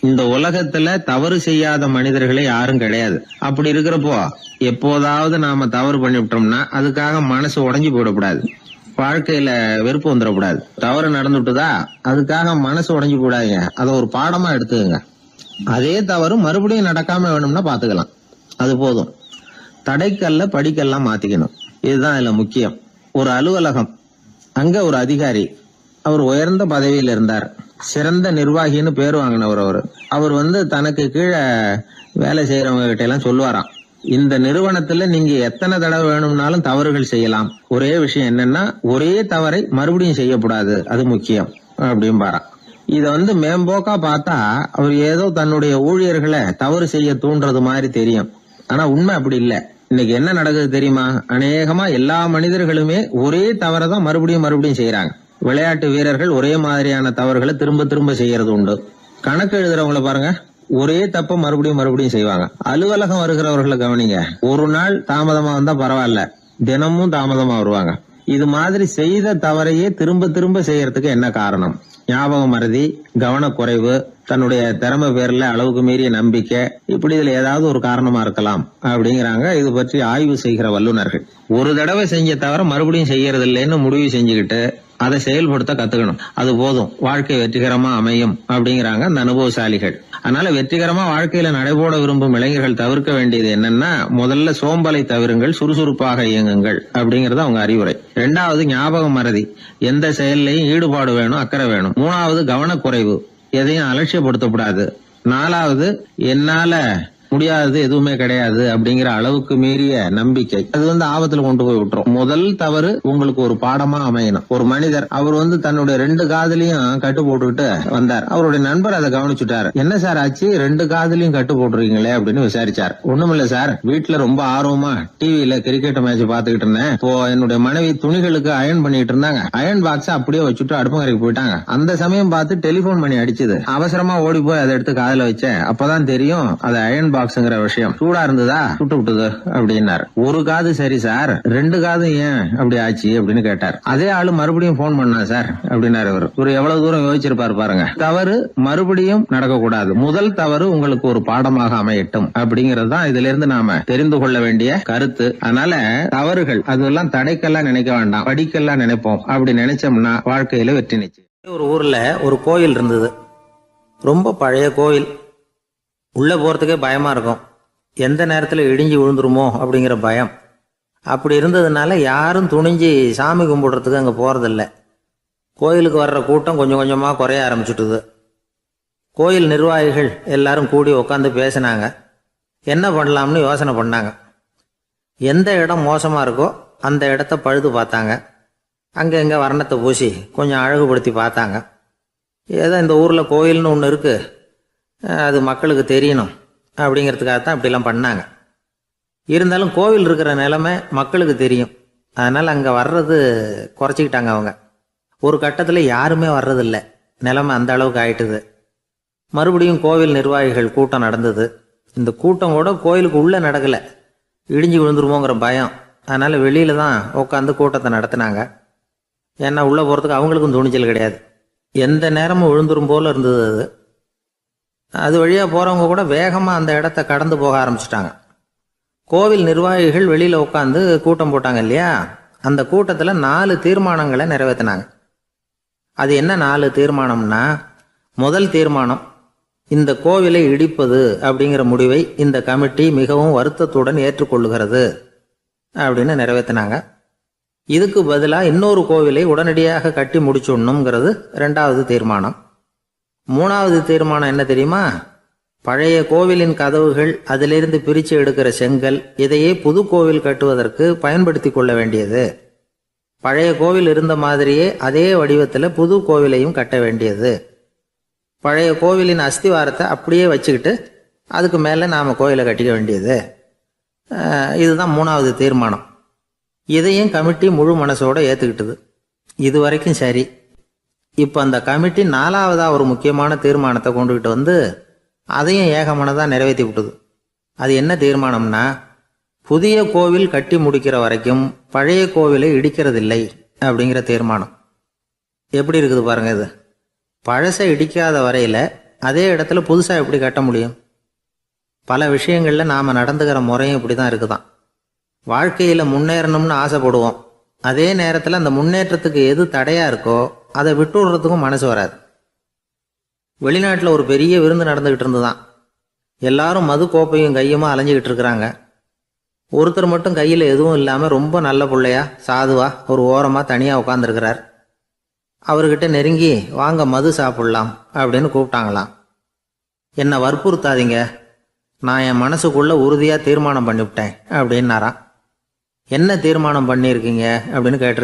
இந்த உலகத்துல தவறு செய்யாத மனிதர்களே யாரும் கிடையாது. அப்படி இருக்கிறப்போ எப்போதாவது நாம தவறு பண்ணிவிட்டோம்னா அதுக்காக மனசு உடைஞ்சு போயிடக்கூடாது, வாழ்க்கையில வெறுப்பு வந்துடக்கூடாது. தவறு நடந்துட்டுதா அதுக்காக மனசு உடைஞ்சு போடாதீங்க, அதை ஒரு பாடமா எடுத்துக்கங்க. அதே தவறு மறுபடியும் நடக்காம வேணும்னா பாத்துக்கலாம், அது போதும். தடைக்கல்ல படிக்கெல்லாம் மாத்திக்கணும், இதுதான் இதுல முக்கியம். ஒரு அலுவலகம், அங்க ஒரு அதிகாரி, அவர் உயர்ந்த பதவியில் இருந்தார், சிறந்த நிர்வாகின்னு பேர் வாங்கினவர். அவர் தனக்கு கீழே வேலை செய்யறவங்க கிட்ட எல்லாம் சொல்லுவாராம், இந்த நிறுவனத்துல நீங்க எத்தனை தடவை வேணும்னாலும் தவறுகள் செய்யலாம், ஒரே விஷயம் என்னன்னா ஒரே தவறை மறுபடியும் செய்யக்கூடாது, அது முக்கியம் அப்படின்பாராம். இத மேம்போக்கா பார்த்தா அவர் ஏதோ தன்னுடைய ஊழியர்களை தவறு செய்ய தூண்டுறது மாதிரி தெரியும். ஆனா உண்மை அப்படி இல்லை. இன்னைக்கு என்ன நடக்குது தெரியுமா? அநேகமா எல்லா மனிதர்களுமே ஒரே தவறை தான் மறுபடியும் செய்யறாங்க. விளையாட்டு வீரர்கள் ஒரே மாதிரியான தவறுகளை திரும்ப திரும்ப செய்யறது உண்டு. கணக்கு எழுதுறவங்கள பாருங்க, ஒரே தப்ப மறுபடியும் செய்வாங்க. அலுவலகம் வருகிறவர்களை கவனிங்க, ஒரு நாள் தாமதமா வந்தா பரவாயில்ல, தினமும் தாமதமா வருவாங்க. இது மாதிரி செய்த தவறையே திரும்ப செய்யறதுக்கு என்ன காரணம்? ஞாபக மறதி, கவனக்குறைவு, தன்னுடைய திறமை பேர்ல அளவுக்கு மீறிய நம்பிக்கை, இப்படி இதுல ஏதாவது ஒரு காரணமா இருக்கலாம் அப்படிங்கிறாங்க இது பற்றி ஆய்வு செய்கிற வல்லுநர்கள். ஒரு தடவை செஞ்ச தவிர மறுபடியும் செய்யறது இல்லைன்னு முடிவு செஞ்சுக்கிட்டு அதை செயல்படுத்த கத்துக்கணும், அது போதும், வாழ்க்கை வெற்றிகரமா அமையும் அப்படிங்கிறாங்க அந்த அனுபவசாலிகள். அதனால வெற்றிகரமா வாழ்க்கையில நடைபோட விரும்பும் இளைஞர்கள் தவிர்க்க வேண்டியது என்னன்னா, முதல்ல சோம்பலை தவிருங்கள், சுறுசுறுப்பாக இயங்குங்கள் அப்படிங்கறது அவங்க அறிவுரை. 2வது ஞாபக மறதி, எந்த செயல்லையும் ஈடுபாடு வேணும், அக்கறை வேணும். 3வது கவனக்குறைவு, எதையும் அலட்சியப்படுத்தக்கூடாது. 4வது என்னால முடியாதது எதுவுமே கிடையாது அப்படிங்கிற அளவுக்கு மீறிய நம்பிக்கை, அது ஆபத்துல கொண்டு போய் விட்டுரும். முதல் தவறு உங்களுக்கு ஒரு பாடமா அமையணும். ஒரு மனிதர் அவர் தன்னுடைய 2 காதலையும் கட்டு போட்டுக்கிட்டு வந்தார். அவருடைய நண்பர் அதை கவனிச்சுட்டார். என்ன சார் ஆச்சு, 2 காதலையும் கட்டு போட்டுருக்கீங்களே அப்படின்னு விசாரிச்சார். ஒண்ணுமில்ல சார், வீட்டுல ரொம்ப ஆர்வமா டிவியில கிரிக்கெட் மேட்ச் பாத்துக்கிட்டு இருந்தேன். இப்போ என்னுடைய மனைவி துணிகளுக்கு அயன் பண்ணிட்டு இருந்தாங்க. அயன் பாக்ஸ் அப்படியே வச்சுட்டு அடுப்பங்கரைக்கு போயிட்டாங்க. அந்த சமயம் பார்த்து டெலிபோன் பண்ணி அடிச்சது. அவசரமா ஓடி போய் அதை எடுத்து காதுல வச்சேன். அப்பதான் தெரியும் அது அயன் பாக்ஸ்ங்கிற விஷயம். சூடா இருந்ததா, சுட்டு விட்டுது அப்படின்னாரு. ஒரு காது சரி சார், 2 காது ஏன் அப்படி ஆச்சு அப்படின்னு கேட்டார். அதே ஆளு மறுபடியும் போன் பண்ணா சார் அப்படின்னாரு. இவர் எவ்வளவு தூரம் யோசிச்சிருப்பாரு பாருங்க. தவறு மறுபடியும் நடக்கக்கூடாது, முதல் தவறு உங்களுக்கு ஒரு பாடமாக அமையட்டும் அப்படிங்கிறது தான் இதுல இருந்து நாம தெரிந்து கொள்ள வேண்டிய கருத்து. அதனால தவறுகள் அதெல்லாம் தடைக்கெல்லாம் நினைக்க வேண்டாம், படிக்கெல்லாம் நினைப்போம். அப்படி நினைச்சோம்னா வாழ்க்கையில வெற்றி நிச்சயம். ஒரு ஊர்ல ஒரு கோயில் இருந்தது, ரொம்ப பழைய கோயில். உள்ளே போகிறதுக்கே பயமாக இருக்கும், எந்த நேரத்தில் இடிஞ்சு விழுந்துருமோ அப்படிங்கிற பயம். அப்படி இருந்ததுனால யாரும் துணிஞ்சு சாமி கும்பிடுறதுக்கு அங்கே போகிறதில்ல. கோயிலுக்கு வர்ற கூட்டம் கொஞ்சம் கொஞ்சமாக குறைய ஆரம்பிச்சுட்டுது. கோயில் நிர்வாகிகள் எல்லாரும் கூடி உட்காந்து பேசினாங்க. என்ன பண்ணலாம்னு யோசனை பண்ணாங்க. எந்த இடம் மோசமாக இருக்கோ அந்த இடத்த பழுது பார்த்தாங்க. அங்கே எங்கே வர்ணத்தை பூசி கொஞ்சம் அழகுபடுத்தி பார்த்தாங்க. ஏதோ இந்த ஊரில் கோயில்னு ஒன்று இருக்குது, அது மக்களுக்கு தெரியணும் அப்படிங்கிறதுக்காகத்தான் அப்படிலாம் பண்ணாங்க. இருந்தாலும் கோவில் இருக்கிற நிலைமை மக்களுக்கு தெரியும், அதனால் அங்கே வர்றது குறைச்சிக்கிட்டாங்க அவங்க. ஒரு கட்டத்தில் யாருமே வர்றதில்லை, நிலைமை அந்த அளவுக்கு ஆயிட்டுது. மறுபடியும் கோவில் நிர்வாகிகள் கூட்டம் நடந்தது. இந்த கூட்டம் கூட கோயிலுக்கு உள்ளே நடக்கலை, இடிஞ்சு விழுந்துருமோங்கிற பயம். அதனால் வெளியில தான் உட்காந்து கூட்டத்தை நடத்தினாங்க. ஏன்னா உள்ளே போகிறதுக்கு அவங்களுக்கும் துணிச்சல் கிடையாது. எந்த நேரமும் விழுந்துரும் போல இருந்தது அது. அது வழியாக போகிறவங்க கூட வேகமாக அந்த இடத்த கடந்து போக ஆரம்பிச்சிட்டாங்க. கோவில் நிர்வாகிகள் வெளியில் உட்காந்து கூட்டம் போட்டாங்க இல்லையா, அந்த கூட்டத்தில் 4 தீர்மானங்களை நிறைவேற்றினாங்க. அது என்ன 4 தீர்மானம்னா, முதல் தீர்மானம், இந்த கோவிலை இடிப்பது அப்படிங்கிற முடிவை இந்த கமிட்டி மிகவும் வருத்தத்துடன் ஏற்றுக்கொள்ளுகிறது அப்படின்னு நிறைவேற்றினாங்க. இதுக்கு பதிலாக இன்னொரு கோவிலை உடனடியாக கட்டி முடிச்சுடணுங்கிறது 2வது தீர்மானம். 3வது தீர்மானம் என்ன தெரியுமா? பழைய கோவிலின் கதவுகள், அதிலிருந்து பிரித்து எடுக்கிற செங்கல், இதையே புது கோவில் கட்டுவதற்கு பயன்படுத்தி கொள்ள வேண்டியது. பழைய கோவில் இருந்த மாதிரியே அதே வடிவத்தில் புது கோவிலையும் கட்ட வேண்டியது. பழைய கோவிலின் அஸ்திவாரத்தை அப்படியே வச்சுக்கிட்டு அதுக்கு மேலே நாம் கோவிலை கட்டிக்க வேண்டியது. இதுதான் 3வது தீர்மானம். இதையும் கமிட்டி முழு மனசோட ஏற்றுக்கிட்டது. இது வரைக்கும் சரி. இப்போ அந்த கமிட்டி 4வதாக ஒரு முக்கியமான தீர்மானத்தை கொண்டுகிட்டு வந்து அதையும் ஏகமனதாக நிறைவேற்றி விட்டது. அது என்ன தீர்மானம்னா, புதிய கோவில் கட்டி முடிக்கிற வரைக்கும் பழைய கோவிலை இடிக்கிறதில்லை அப்படிங்கிற தீர்மானம். எப்படி இருக்குது பாருங்க இது. பழசை இடிக்காத வரையில் அதே இடத்துல புதுசாக எப்படி கட்ட முடியும்? பல விஷயங்களில் நாம் நடந்துக்கிற முறையும் இப்படி தான் இருக்குதான். வாழ்க்கையில் முன்னேறணும்னு ஆசைப்படுவோம். அதே நேரத்தில் அந்த முன்னேற்றத்துக்கு எது தடையாக இருக்கோ அதை விட்டு விடுறதுக்கும் மனசு வராது. வெளிநாட்டில் ஒரு பெரிய விருந்து நடந்துக்கிட்டு இருந்துதான். எல்லாரும் மது கோப்பையும் கையுமா அலைஞ்சிக்கிட்டு இருக்கிறாங்க. ஒருத்தர் மட்டும் கையில் எதுவும் இல்லாமல் ரொம்ப நல்ல பிள்ளையா சாதுவா ஒரு ஓரமாக தனியாக உட்காந்துருக்கிறார். அவர்கிட்ட நெருங்கி வாங்க மது சாப்பிட்லாம் அப்படின்னு கூப்பிட்டாங்களாம். என்னை வற்புறுத்தாதீங்க, நான் என் மனசுக்குள்ளே உறுதியாக தீர்மானம் பண்ணிவிட்டேன் அப்படின்னாராம். என்ன தீர்மானம் பண்ணியிருக்கீங்க அப்படின்னு கேட்டிருக்கேன்.